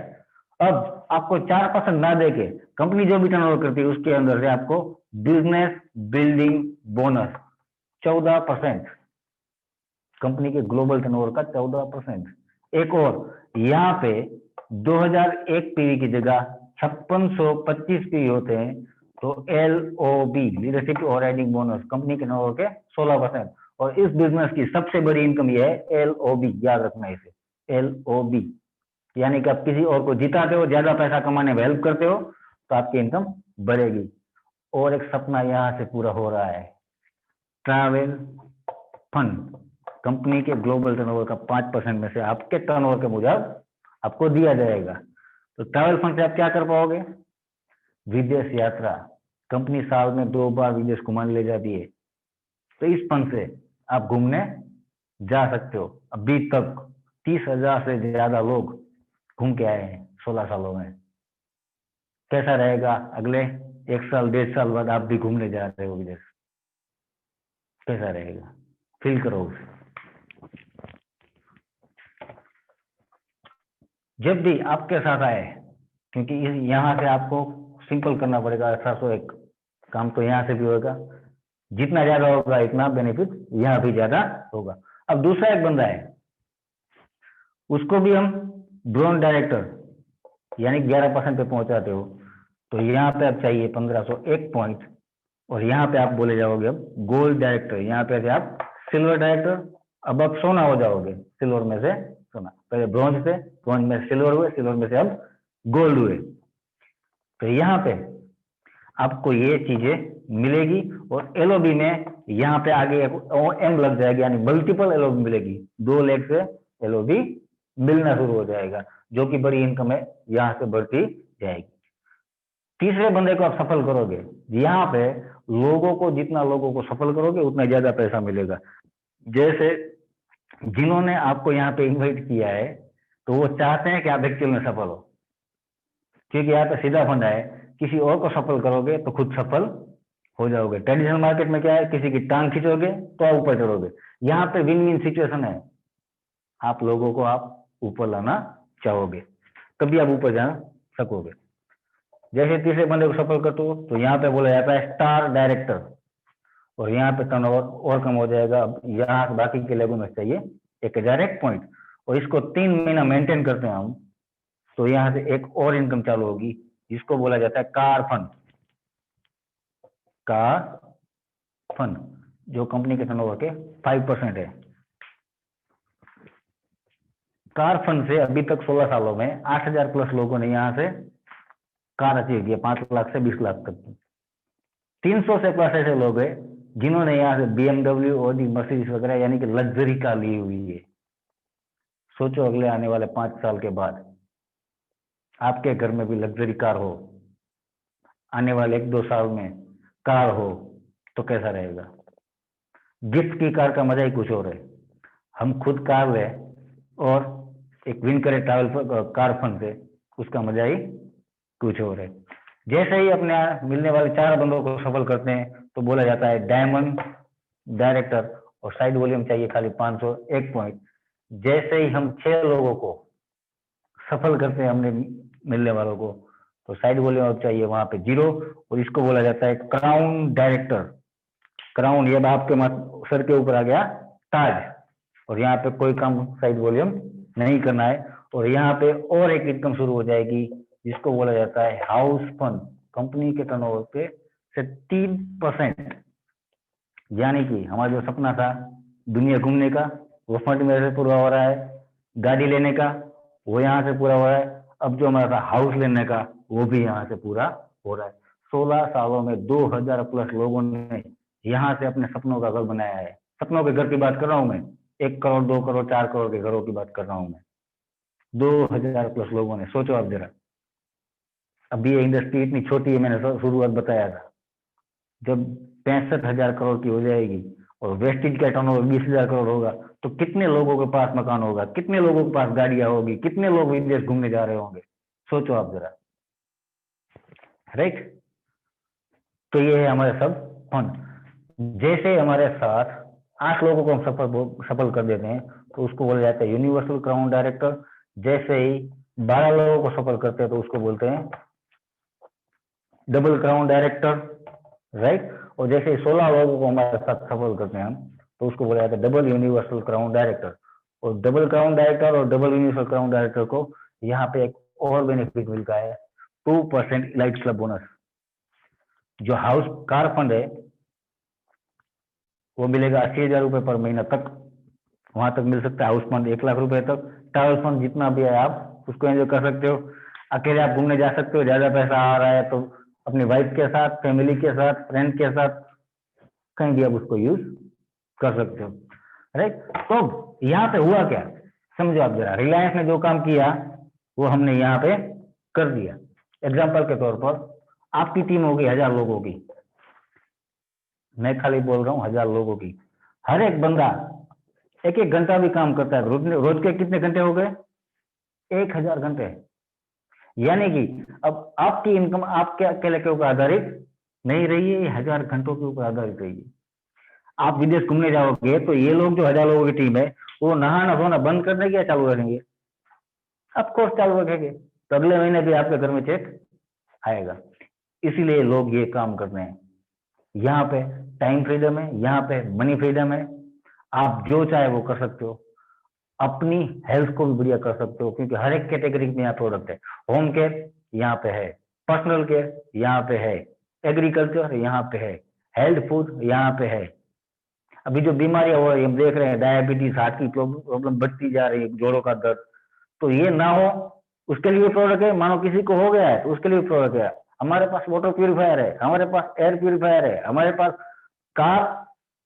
अब आपको 4% ना देके कंपनी जो भी टर्नओवर करती है उसके अंदर से आपको बिजनेस बिल्डिंग बोनस 14%, कंपनी के ग्लोबल टर्नओवर का 14%। एक और यहाँ पे 2001 पीवी की जगह 5625 पीवी होते हैं, तो LOB leadership overriding bonus company के टर्नओवर के 16%। और इस बिजनेस की सबसे बड़ी इनकम यह है LOB, याद रखना इसे, LOB, यानी कि आप किसी और को जिताते हो, ज्यादा पैसा कमाने में हेल्प करते हो, तो आपकी इनकम बढ़ेगी। और एक सपना यहां से पूरा हो रहा है, ट्रैवल फंड। कंपनी के ग्लोबल टर्नओवर का 5% में से आपके टर्नओवर के मुजब आपको दिया जाएगा। तो ट्रैवल फंड से आप क्या कर पाओगे? विदेश यात्रा, कंपनी साल में 2 बार विदेश घुमाने ले जाती है, तो इस फंड से आप घूमने जा सकते हो। अभी तक 30,000 से ज्यादा लोग घूम के आए हैं 16 सालों में। कैसा रहेगा अगले 1 साल 1.5 साल बाद आप भी घूमने जा रहे हो विदेश, कैसा रहेगा? फील करो उसे। जब भी आपके साथ आए, क्योंकि यहाँ से आपको सिंपल करना पड़ेगा 1801 काम, तो यहाँ से भी होगा, जितना ज्यादा होगा इतना बेनिफिट यहाँ भी ज्यादा होगा। अब दूसरा एक बंदा है, उसको भी हम ब्रोन डायरेक्टर यानी 11% पे पहुंचाते हो, तो यहाँ पे अब चाहिए 1501 पॉइंट, और यहाँ पे आप बोले जाओगे अब गोल्ड डायरेक्टर। यहाँ पे आप सिल्वर डायरेक्टर, अब आप सोना हो जाओगे, सिल्वर में से सोना, पहले ब्रॉन्ज थे, ब्रॉन्ज में सिल्वर हुए, सिल्वर में से अब गोल्ड हुए। तो यहाँ पे आपको ये चीजें मिलेगी, और एलओबी में यहाँ पे आगे एम लग जाएगी, यानी मल्टीपल एलओबी मिलेगी। 2 लाख से एलओबी मिलना शुरू हो जाएगा, जो कि बड़ी इनकम है, यहाँ से बढ़ती जाएगी। तीसरे बंदे को आप सफल करोगे, यहाँ पे लोगों को, जितना लोगों को सफल करोगे उतना ज्यादा पैसा मिलेगा। जैसे जिन्होंने आपको यहाँ पे इन्वाइट किया है, तो वो चाहते हैं कि आप एक्चुअल में सफल हो, क्योंकि यहाँ पे सीधा फंडा है, किसी और को सफल करोगे तो खुद सफल हो जाओगे। ट्रेडिशनल मार्केट में क्या है, किसी की टांग खींचोगे तो आप ऊपर चढ़ोगे। यहाँ पे विन विन सिचुएशन है, आप लोगों को आप ऊपर लाना चाहोगे तभी आप ऊपर जा सकोगे। जैसे तीसरे बंदे को सफल करते हो, तो यहाँ पे बोला जाता है स्टार डायरेक्टर, और यहाँ पे टर्नओवर और कम हो जाएगा। अब यहाँ बाकी के लोगों में चाहिए 1001 पॉइंट, और इसको 3 महीना मेंटेन करते हैं हम, तो यहाँ से एक और इनकम चालू होगी, जिसको बोला जाता है कार फंड। कार फंड जो कंपनी के टर्नओवर के 5% है। कार फंड से अभी तक 16 सालों में 8,000 प्लस लोगों ने यहाँ से कार अचीव किया, 5 लाख से 20 लाख तक। 300 से प्लस ऐसे लोग हैं जिन्होंने यहाँ से BMW, ऑडी, मर्सिडीज वगैरह यानी कि लग्जरी कार ली हुई है। सोचो अगले आने वाले 5 साल के बाद आपके घर में भी लग्जरी कार हो, आने वाले 1-2 साल में कार हो, तो कैसा रहेगा? गिफ्ट की कार का मजा ही कुछ और है। हम खुद कार ले और एक विन करे ट्रैवल कार फंड से, उसका मजा ही कुछ और है। जैसे ही अपने मिलने वाले 4 बंदों को सफल करते हैं, तो बोला जाता है डायमंड डायरेक्टर, और साइड वॉल्यूम चाहिए खाली 501 पॉइंट। जैसे ही हम 6 लोगों को सफल करते हैं हमने मिलने वालों को, तो साइड वॉल्यूम अब चाहिए वहां पे 0, और इसको बोला जाता है क्राउन डायरेक्टर। क्राउन ये आपके सर के ऊपर आ गया ताज, और यहाँ पे कोई काम साइड वॉल्यूम नहीं करना है। और यहाँ पे और एक इनकम शुरू हो जाएगी, जिसको बोला जाता है हाउस फंड। कंपनी के टर्नओवर पे से 3%, यानी कि हमारा जो सपना था दुनिया घूमने का, वो फंड में से पूरा हो रहा है। गाड़ी लेने का वो यहाँ से पूरा हो रहा है। अब जो हमारा था हाउस लेने का, वो भी यहाँ से पूरा हो रहा है। 16 सालों में 2,000 प्लस लोगों ने यहाँ से अपने सपनों का घर बनाया है। सपनों के घर की बात कर रहा हूँ मैं, 1 करोड़ 2 करोड़ 4 करोड़ के घरों की बात कर रहा हूँ मैं। 2,000 प्लस लोगों ने, सोचो आप जरा। अभी ये इंडस्ट्री इतनी छोटी है, मैंने शुरुआत बताया था। जब 65,000 करोड़ की हो जाएगी और वेस्टेज का टर्नओवर 20,000 करोड़ होगा, तो कितने लोगों के पास मकान होगा, कितने लोगों के पास गाड़ियां होगी, कितने लोग विदेश घूमने जा रहे होंगे, सोचो आप जरा। राइट? तो ये है हमारे सब फंड। जैसे हमारे साथ 8 लोगों को हम सफल कर देते हैं, तो उसको बोला जाता है यूनिवर्सल क्राउन डायरेक्टर। जैसे ही 12 लोगों को सफल करते हैं, तो उसको बोलते हैं डबल क्राउन डायरेक्टर। राइट? और जैसे 16 लोगों को हमारे साथ सफल करते हैं हम, तो उसको बोला जाता है डबल यूनिवर्सल क्राउन डायरेक्टर। और डबल क्राउन डायरेक्टर और डबल यूनिवर्सल क्राउन डायरेक्टर को यहाँ पे एक और बेनिफिट मिलता है, 2% इलाइट क्लब बोनस। जो हाउस कार फंड है वो मिलेगा 80,000 रुपए पर महीना तक, वहां तक मिल सकता है हाउस फंड 1 लाख रुपए तक। ट्रैवल फंड जितना भी है आप उसको एंजॉय कर सकते हो। अकेले आप घूमने जा सकते हो, ज्यादा पैसा आ रहा है तो अपनी वाइफ के साथ, फैमिली के साथ, फ्रेंड के साथ कहीं भी आप उसको यूज कर सकते हो। राइट। तो यहाँ पे हुआ क्या, समझो आप जरा, रिलायंस ने जो काम किया वो हमने यहाँ पे कर दिया। एग्जाम्पल के तौर पर आपकी टीम होगी 1000 लोगों की, मैं खाली बोल रहा हूँ 1000 लोगों की, हर एक बंदा 1-1 घंटा भी काम करता है, रोज के कितने घंटे हो गए, 1000 घंटे। यानी कि अब आपकी इनकम आपके अकेले के ऊपर आधारित नहीं रही है, 1000 घंटों के ऊपर आधारित रही है। आप विदेश घूमने जाओगे तो ये लोग जो 1000 लोगों की टीम है वो नहाना धोना बंद कर देंगे या चालू रखेंगे, ऑफकोर्स चालू रखेंगे, तो अगले महीने भी आपके घर में चेक आएगा। इसीलिए लोग ये काम करते हैं। यहाँ पे टाइम फ्रीडम है, यहाँ पे मनी फ्रीडम है, आप जो चाहे वो कर सकते हो, अपनी हेल्थ को भी बढ़िया कर सकते हो, क्योंकि हर एक कैटेगरी में यहाँ प्रोडक्ट है। होम केयर यहाँ पे है, पर्सनल केयर यहाँ पे है, एग्रीकल्चर यहाँ पे है, हेल्थ फूड यहाँ पे है। अभी जो बीमारियां हो रही है हम देख रहे हैं, डायबिटीज, हार्ट की प्रॉब्लम बढ़ती जा रही है, जोड़ों का दर्द, तो ये ना हो उसके लिए प्रोडक्ट है। मानो किसी को हो गया है तो उसके लिए प्रोडक्ट है। हमारे पास वाटर प्यूरिफायर है, हमारे पास एयर प्यूरिफायर है, हमारे पास कार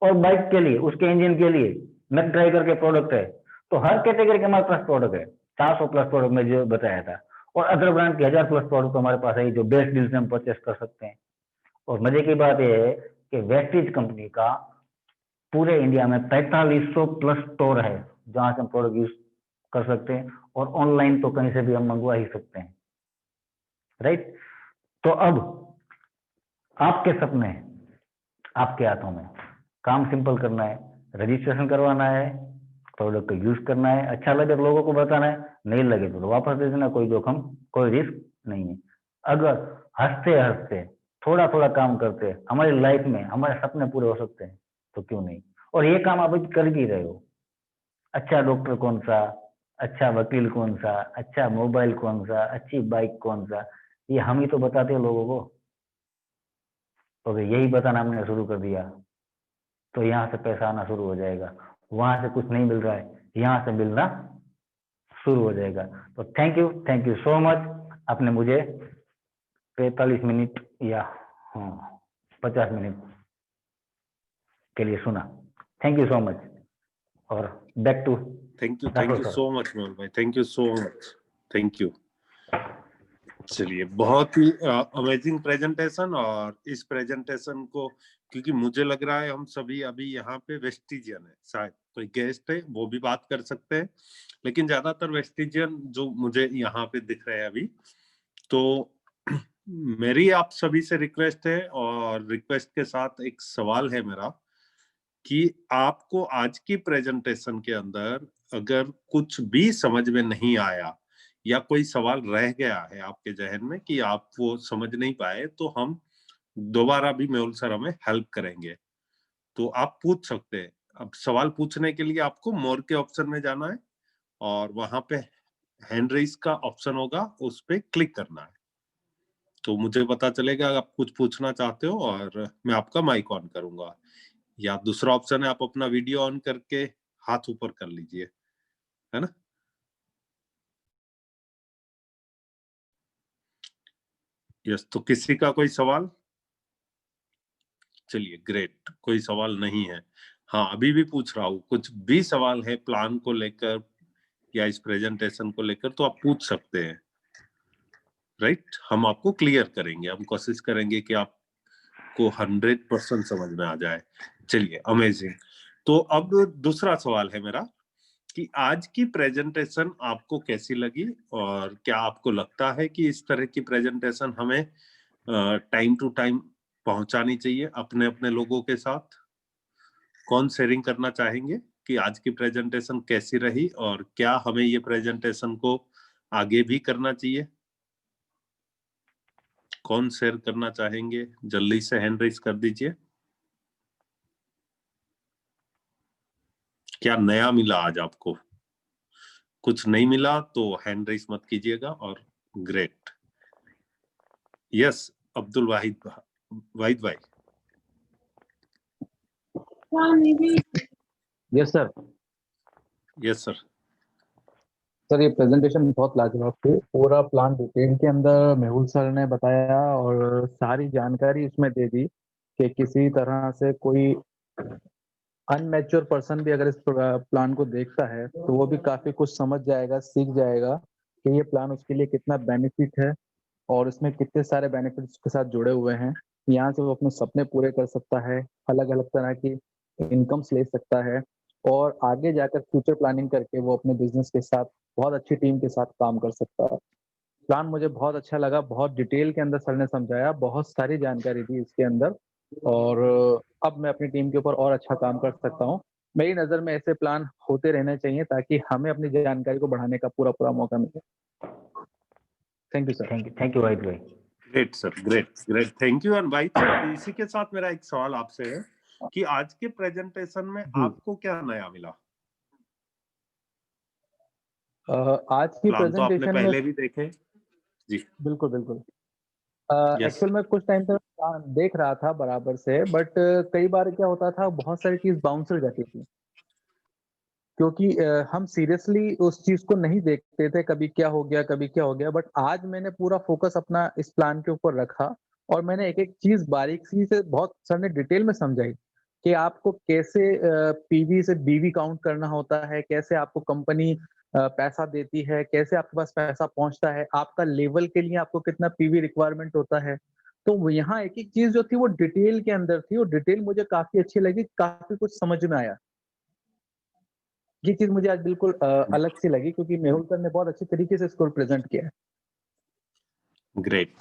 और बाइक के लिए उसके इंजन के लिए मैक ड्राइवर के प्रोडक्ट है। तो हर कैटेगरी के हमारे पास प्रोडक्ट है, 400 प्लस प्रोडक्ट में जो बताया था, और अदर ब्रांड के 1000 प्लस प्रोडक्ट हमारे पास है जो बेस्ट डील से हम परचेस कर सकते हैं। और मजे की बात यह है कि वेस्टीज कंपनी का पूरे इंडिया में 4500 प्लस स्टोर है जहां से हम प्रोडक्ट यूज कर सकते हैं, और ऑनलाइन तो कहीं से भी हम मंगवा ही सकते हैं, राइट। तो अब आपके सपने आपके हाथों में, काम सिंपल करना है, रजिस्ट्रेशन करवाना है, प्रोडक्ट को यूज करना है, अच्छा लगे तो लोगों को बताना है, नहीं लगे तो वापस दे देना, कोई जोखम कोई रिस्क नहीं है। अगर हंसते हंसते थोड़ा थोड़ा काम करते हमारी लाइफ में हमारे सपने पूरे हो सकते हैं तो क्यों नहीं। और ये काम आप अभी कर भी रहे हो। अच्छा डॉक्टर कौन सा, अच्छा वकील कौन सा, अच्छा मोबाइल कौन सा, अच्छी बाइक कौन सा, ये हम ही तो बताते हैं लोगों को। तो अगर यही बताना हमने शुरू कर दिया तो यहाँ से पैसा आना शुरू हो जाएगा, वहां से कुछ नहीं मिल रहा है, यहाँ से मिलना शुरू हो जाएगा। तो थैंक यू सो मच, आपने मुझे 45 मिनट या हाँ 50 मिनट के लिए सुना। थैंक यू सो मच, और back to thank Rathore you sir. So much Mehul भाई, thank you so much, thank you. चलिए, बहुत ही अमेजिंग प्रेजेंटेशन। और इस प्रेजेंटेशन को, क्योंकि मुझे लग रहा है हम सभी अभी यहाँ पे वेस्टिजियन है, शायद कोई गेस्ट है वो भी बात कर सकते हैं, लेकिन ज्यादातर वेस्टिजियन जो मुझे यहाँ पे दिख रहे हैं अभी। तो मेरी आप सभी से रिक्वेस्ट है, और रिक्वेस्ट के साथ एक सवाल है मेरा, कि आपको आज की प्रेजेंटेशन के अंदर अगर कुछ भी समझ में नहीं आया या कोई सवाल रह गया है आपके जहन में कि आप वो समझ नहीं पाए, तो हम दोबारा भी मेहुल सर हमें हेल्प करेंगे, तो आप पूछ सकते हैं। अब सवाल पूछने के लिए आपको मोर के ऑप्शन में जाना है, और वहां पे हैंड रेज का ऑप्शन होगा, उस पे क्लिक करना है, तो मुझे पता चलेगा आप कुछ पूछना चाहते हो और मैं आपका माइक ऑन करूंगा। या दूसरा ऑप्शन है, आप अपना वीडियो ऑन करके हाथ ऊपर कर लीजिए, है ना। यस, तो किसी का कोई सवाल? चलिए ग्रेट, कोई सवाल नहीं है। हाँ, अभी भी पूछ रहा हूँ, कुछ भी सवाल है प्लान को लेकर या इस प्रेजेंटेशन को लेकर तो आप पूछ सकते हैं, राइट। हम आपको क्लियर करेंगे, हम कोशिश करेंगे कि आपको 100% समझ में आ जाए। चलिए, अमेजिंग। तो अब दूसरा सवाल है मेरा, कि आज की प्रेजेंटेशन आपको कैसी लगी, और क्या आपको लगता है कि इस तरह की प्रेजेंटेशन हमें टाइम टू टाइम पहुंचानी चाहिए अपने अपने लोगों के साथ? कौन शेयरिंग करना चाहेंगे कि आज की प्रेजेंटेशन कैसी रही, और क्या हमें ये प्रेजेंटेशन को आगे भी करना चाहिए? कौन शेयर करना चाहेंगे? जल्दी से हैंड रेज कर दीजिए। क्या नया मिला आज आपको? कुछ नहीं मिला तो हैंड रेज मत कीजिएगा। और ग्रेट, यस, अब्दुल वाहिद भाई। Yes sir. Yes sir. Sir ये प्रेजेंटेशन बहुत लाजवाब थी, पूरा प्लान डिटेल के अंदर मेहुल सर ने बताया और सारी जानकारी उसमें दे दी कि किसी तरह से कोई अनमेच्योर पर्सन भी अगर इस प्लान को देखता है तो वो भी काफी कुछ समझ जाएगा, सीख जाएगा कि ये प्लान उसके लिए कितना बेनिफिट है और इसमें कितने सारे बेनिफिट्स के साथ जुड़े हुए हैं। यहाँ से वो अपने सपने पूरे कर सकता है, अलग अलग तरह की इनकम्स ले सकता है और आगे जाकर फ्यूचर प्लानिंग करके वो अपने बिजनेस के साथ बहुत अच्छी टीम के साथ काम कर सकता है। प्लान मुझे बहुत अच्छा लगा, बहुत डिटेल के अंदर सर ने समझाया, बहुत सारी जानकारी दी इसके अंदर और अब मैं अपनी टीम के ऊपर और अच्छा काम कर सकता हूँ। मेरी नज़र में ऐसे प्लान होते रहने चाहिए ताकि हमें अपनी जानकारी को बढ़ाने का पूरा पूरा मौका मिले। Thank you sir. Thank you Wahid भाई। Great sir, great great, thank you. And भाई सर, इसी के साथ मेरा एक सवाल आपसे है कि आज के प्रेजेंटेशन में जी। आपको क्या नया मिला? आज की प्लान तो आपने प्रेजेंटेशन में पहले भी देखे जी। बिल्कुल बिल्कुल। यस। एक्चुअल में कुछ टाइम तक प्लान देख रहा था बराबर से, बट कई बार क्या होता था, बहुत सारी चीज बाउंस हो जाती थी क्योंकि हम सीरियसली उस चीज को नहीं देखते थे, कभी क्या हो गया कभी क्या हो गया। बट आज मैंने पूरा फोकस अपना इस प्लान के ऊपर रखा और मैंने एक एक चीज बारीकी से बहुत सर ने डिटेल में समझाई कि आपको कैसे पीवी से बीवी काउंट करना होता है, कैसे आपको कंपनी पैसा देती है, कैसे आपके पास पैसा पहुंचता है, आपका लेवल के लिए आपको कितना पीवी रिक्वायरमेंट होता है। तो यहाँ एक एक चीज जो थी वो डिटेल के अंदर थी और डिटेल मुझे काफी अच्छी लगी, काफी कुछ समझ में आया। ये चीज मुझे आज बिल्कुल अलग सी लगी क्योंकि मेहुल सर ने बहुत अच्छी तरीके से इसको प्रेजेंट किया है। ग्रेट,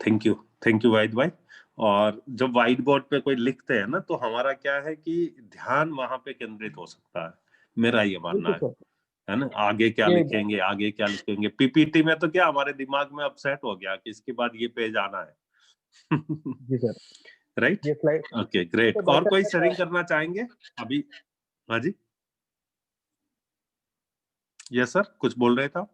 थैंक यू वाहिद भाई। और जब व्हाइट बोर्ड पे कोई लिखते हैं ना, तो हमारा क्या है कि ध्यान वहां पे केंद्रित हो सकता है, मेरा ये मानना बिल्कुल सर। है ना। आगे क्या ये लिखेंगे, आगे क्या लिखेंगे, पीपीटी में तो क्या हमारे दिमाग में अब सेट हो गया कि इसके बाद ये पेज आना है। जी सर। राइट। ये स्लाइड ओके ग्रेट। से और कोई बढ़कर शेयरिंग करना चाहेंगे अभी? हाँ जी, यस सर, कुछ बोल रहे थे आप?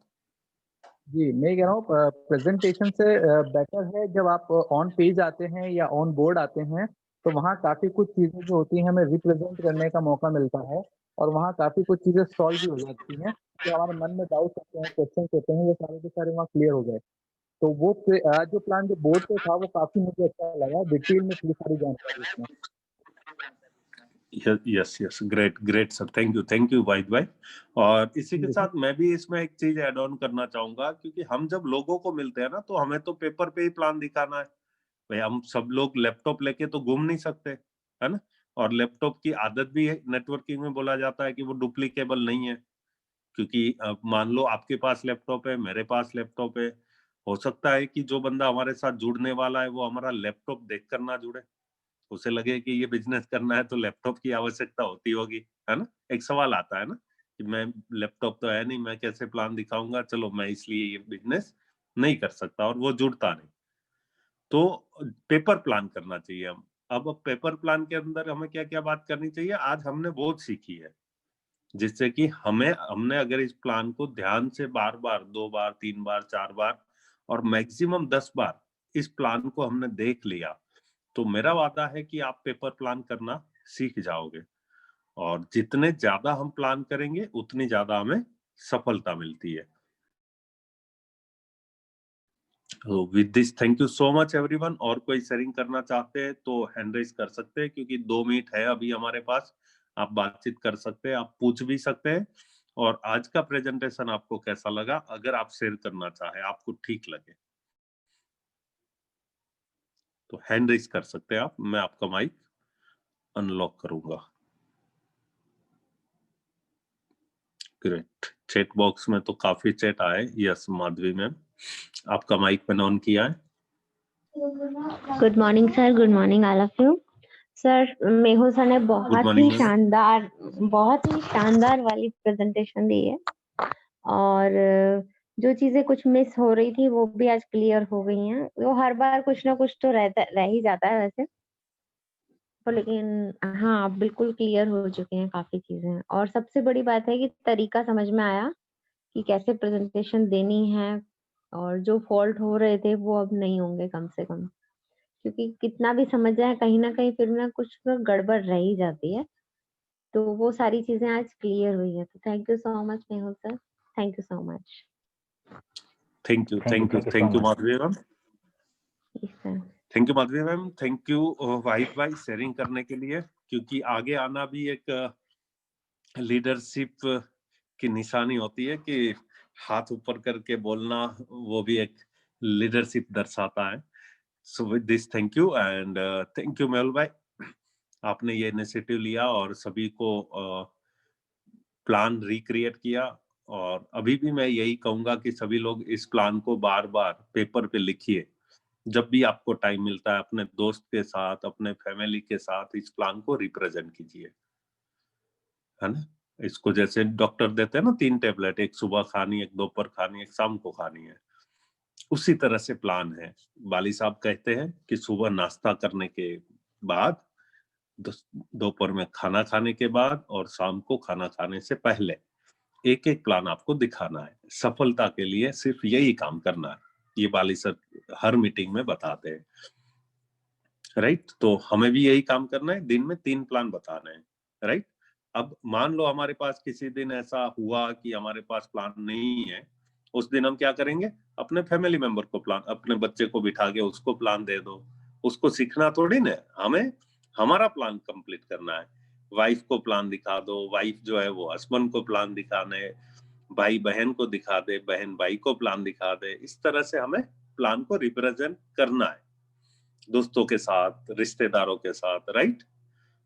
जी मैं ये कह रहा हूँ प्रेजेंटेशन से बेटर है जब आप ऑन पेज आते हैं या ऑन बोर्ड आते हैं तो वहाँ काफी कुछ चीजें जो होती हैं हमें रिप्रेजेंट करने का मौका मिलता है और वहाँ काफी कुछ चीजें सॉल्व भी हो जाती हैं। तो हमारे मन में डाउट होते हैं, क्वेश्चन होते हैं, वो सारे के सारे वहाँ क्लियर हो गए। तो वो जो प्लान जो बोर्ड पे था वो काफी मुझे अच्छा लगा, डिटेल में पूरी सारी जानकारी उसमें। Yes yes, great great sir, thank you Wahid भाई। और इसी के साथ मैं भी इसमें एक चीज ऐड ऑन करना चाहूंगा, क्योंकि हम जब लोगों को मिलते हैं ना, तो हमें तो पेपर पे ही प्लान दिखाना है भाई। हम सब लोग लैपटॉप लेके तो घूम नहीं सकते, है ना। और लैपटॉप की आदत भी है, नेटवर्किंग में बोला जाता है कि वो डुप्लीकेबल नहीं है। क्योंकि मान लो आपके पास लैपटॉप है, मेरे पास लैपटॉप है, हो सकता है कि जो बंदा हमारे साथ जुड़ने वाला है वो हमारा लैपटॉप देख कर ना जुड़े, उसे लगे कि ये बिजनेस करना है तो लैपटॉप की आवश्यकता होती होगी, है ना। एक सवाल आता है ना कि मैं, लैपटॉप तो है नहीं, मैं कैसे प्लान दिखाऊंगा, चलो मैं इसलिए ये बिजनेस नहीं कर सकता, और वो जुड़ता नहीं। तो पेपर प्लान करना चाहिए हम। अब पेपर प्लान के अंदर हमें क्या क्या बात करनी चाहिए, आज हमने बहुत सीखी है, जिससे कि हमने अगर इस प्लान को ध्यान से बार बार, 2 बार 3 बार 4 बार और मैक्सिमम 10 बार इस प्लान को हमने देख लिया, तो मेरा वादा है कि आप पेपर प्लान करना सीख जाओगे। और जितने ज्यादा हम प्लान करेंगे उतनी ज्यादा हमें सफलता मिलती है। तो with this, thank you so much everyone. और कोई शेयरिंग करना चाहते हैं तो हैंड रेज कर सकते हैं, क्योंकि 2 मिनट है अभी हमारे पास। आप बातचीत कर सकते हैं, आप पूछ भी सकते हैं। और आज का प्रेजेंटेशन आपको कैसा लगा, अगर आप शेयर करना चाहे, आपको ठीक लगे, तो हैंड रेज कर सकते हैं आप। मैं आपका माइक अनलॉक करूंगा। ग्रेट। चैट बॉक्स में तो काफी चैट आए। यस माधवी मैम, आपका माइक मैंने ऑन किया है। Good morning sir, good morning all of you. Sir Mehul sir ने बहुत ही शानदार वाली प्रेजेंटेशन दी है और जो चीजें कुछ मिस हो रही थी वो भी आज क्लियर हो गई हैं। वो हर बार कुछ ना कुछ तो रह ही जाता है वैसे, तो लेकिन हाँ अब बिल्कुल क्लियर हो चुके हैं काफी चीजें। और सबसे बड़ी बात है कि तरीका समझ में आया कि कैसे प्रेजेंटेशन देनी है और जो फॉल्ट हो रहे थे वो अब नहीं होंगे कम से कम, क्योंकि कितना भी समझ जाए कहीं ना कहीं फिर ना कुछ तो गड़बड़ रह ही जाती है। तो वो सारी चीजें आज क्लियर हुई है। तो thank you so much Mehul sir, thank you so much. Thank you so Madhavi ma'am. Sir thank you Madhavi ma'am, thank you Wahid भाई शेयरिंग करने के लिए, क्योंकि आगे आना भी एक लीडरशिप की निशानी होती है कि हाथ ऊपर करके बोलना, वो भी एक लीडरशिप दर्शाता है। So with this thank you and thank you Mehul भाई, आपने ये इनिशिएटिव लिया और सभी को प्लान रिक्रिएट किया। और अभी भी मैं यही कहूंगा कि सभी लोग इस प्लान को बार बार पेपर पे लिखिए, जब भी आपको टाइम मिलता है अपने दोस्त के साथ, अपने फैमिली के साथ इस प्लान को रिप्रेजेंट कीजिए, है ना। इसको जैसे डॉक्टर देते हैं ना 3 टेबलेट, एक सुबह खानी, एक दोपहर खानी, एक शाम को खानी है, उसी तरह से प्लान है। बाली साहब कहते हैं कि सुबह नाश्ता करने के बाद, दोपहर में खाना खाने के बाद और शाम को खाना खाने से पहले एक एक प्लान आपको दिखाना है। सफलता के लिए सिर्फ यही काम करना है, ये बाली सर हर मीटिंग में बताते हैं, राइट। तो हमें भी यही काम करना है, दिन में 3 प्लान बताने हैं, राइट। अब मान लो हमारे पास किसी दिन ऐसा हुआ कि हमारे पास प्लान नहीं है, उस दिन हम क्या करेंगे, अपने फैमिली मेंबर को प्लान, अपने बच्चे को बिठा के उसको प्लान दे दो, उसको सीखना थोड़ी ना, हमें हमारा प्लान कंप्लीट करना है। वाइफ को प्लान दिखा दो, वाइफ जो है वो हस्बैंड को प्लान दिखाने, भाई बहन को दिखा दे, बहन भाई को प्लान दिखा दे। इस तरह से हमें प्लान को रिप्रेजेंट करना है, दोस्तों के साथ, रिश्तेदारों के साथ, राइट।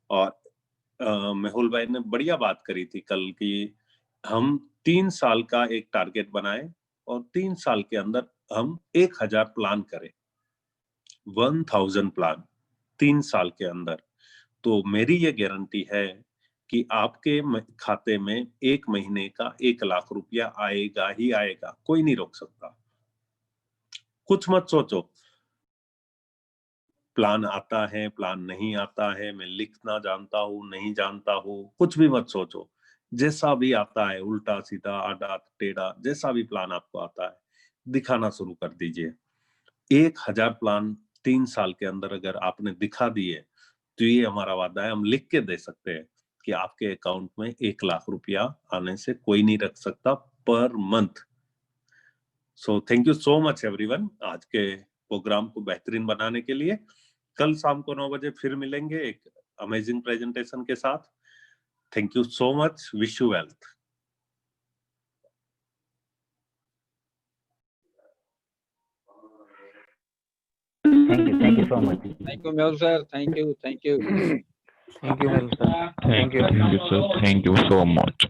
और मेहुल भाई ने बढ़िया बात करी थी कल कि हम 3 साल का एक टारगेट बनाए और 3 साल के अंदर हम 1000 प्लान करें, 1000 प्लान 3 साल के अंदर। तो मेरी ये गारंटी है कि आपके खाते में 1 महीने का 1 लाख रुपया आएगा ही आएगा, कोई नहीं रोक सकता। कुछ मत सोचो प्लान आता है, प्लान नहीं आता है, मैं लिखना जानता हूँ, नहीं जानता हूँ, कुछ भी मत सोचो। जैसा भी आता है, उल्टा सीधा आड़ा टेढ़ा, जैसा भी प्लान आपको आता है दिखाना शुरू कर दीजिए। 1000 प्लान 3 साल के अंदर अगर आपने दिखा दिए तो ये हमारा वादा है, हम लिख के दे सकते हैं कि आपके अकाउंट में 1 लाख रुपया आने से कोई नहीं रख सकता per month. So thank you so much everyone, आज के प्रोग्राम को बेहतरीन बनाने के लिए। कल शाम को 9 बजे फिर मिलेंगे एक अमेजिंग प्रेजेंटेशन के साथ। Thank you so much, wish you wealth. Thank you so much. Thank you, Mehul sir. Thank you. Thank you, Mehul sir. Thank you, sir. Thank you so much.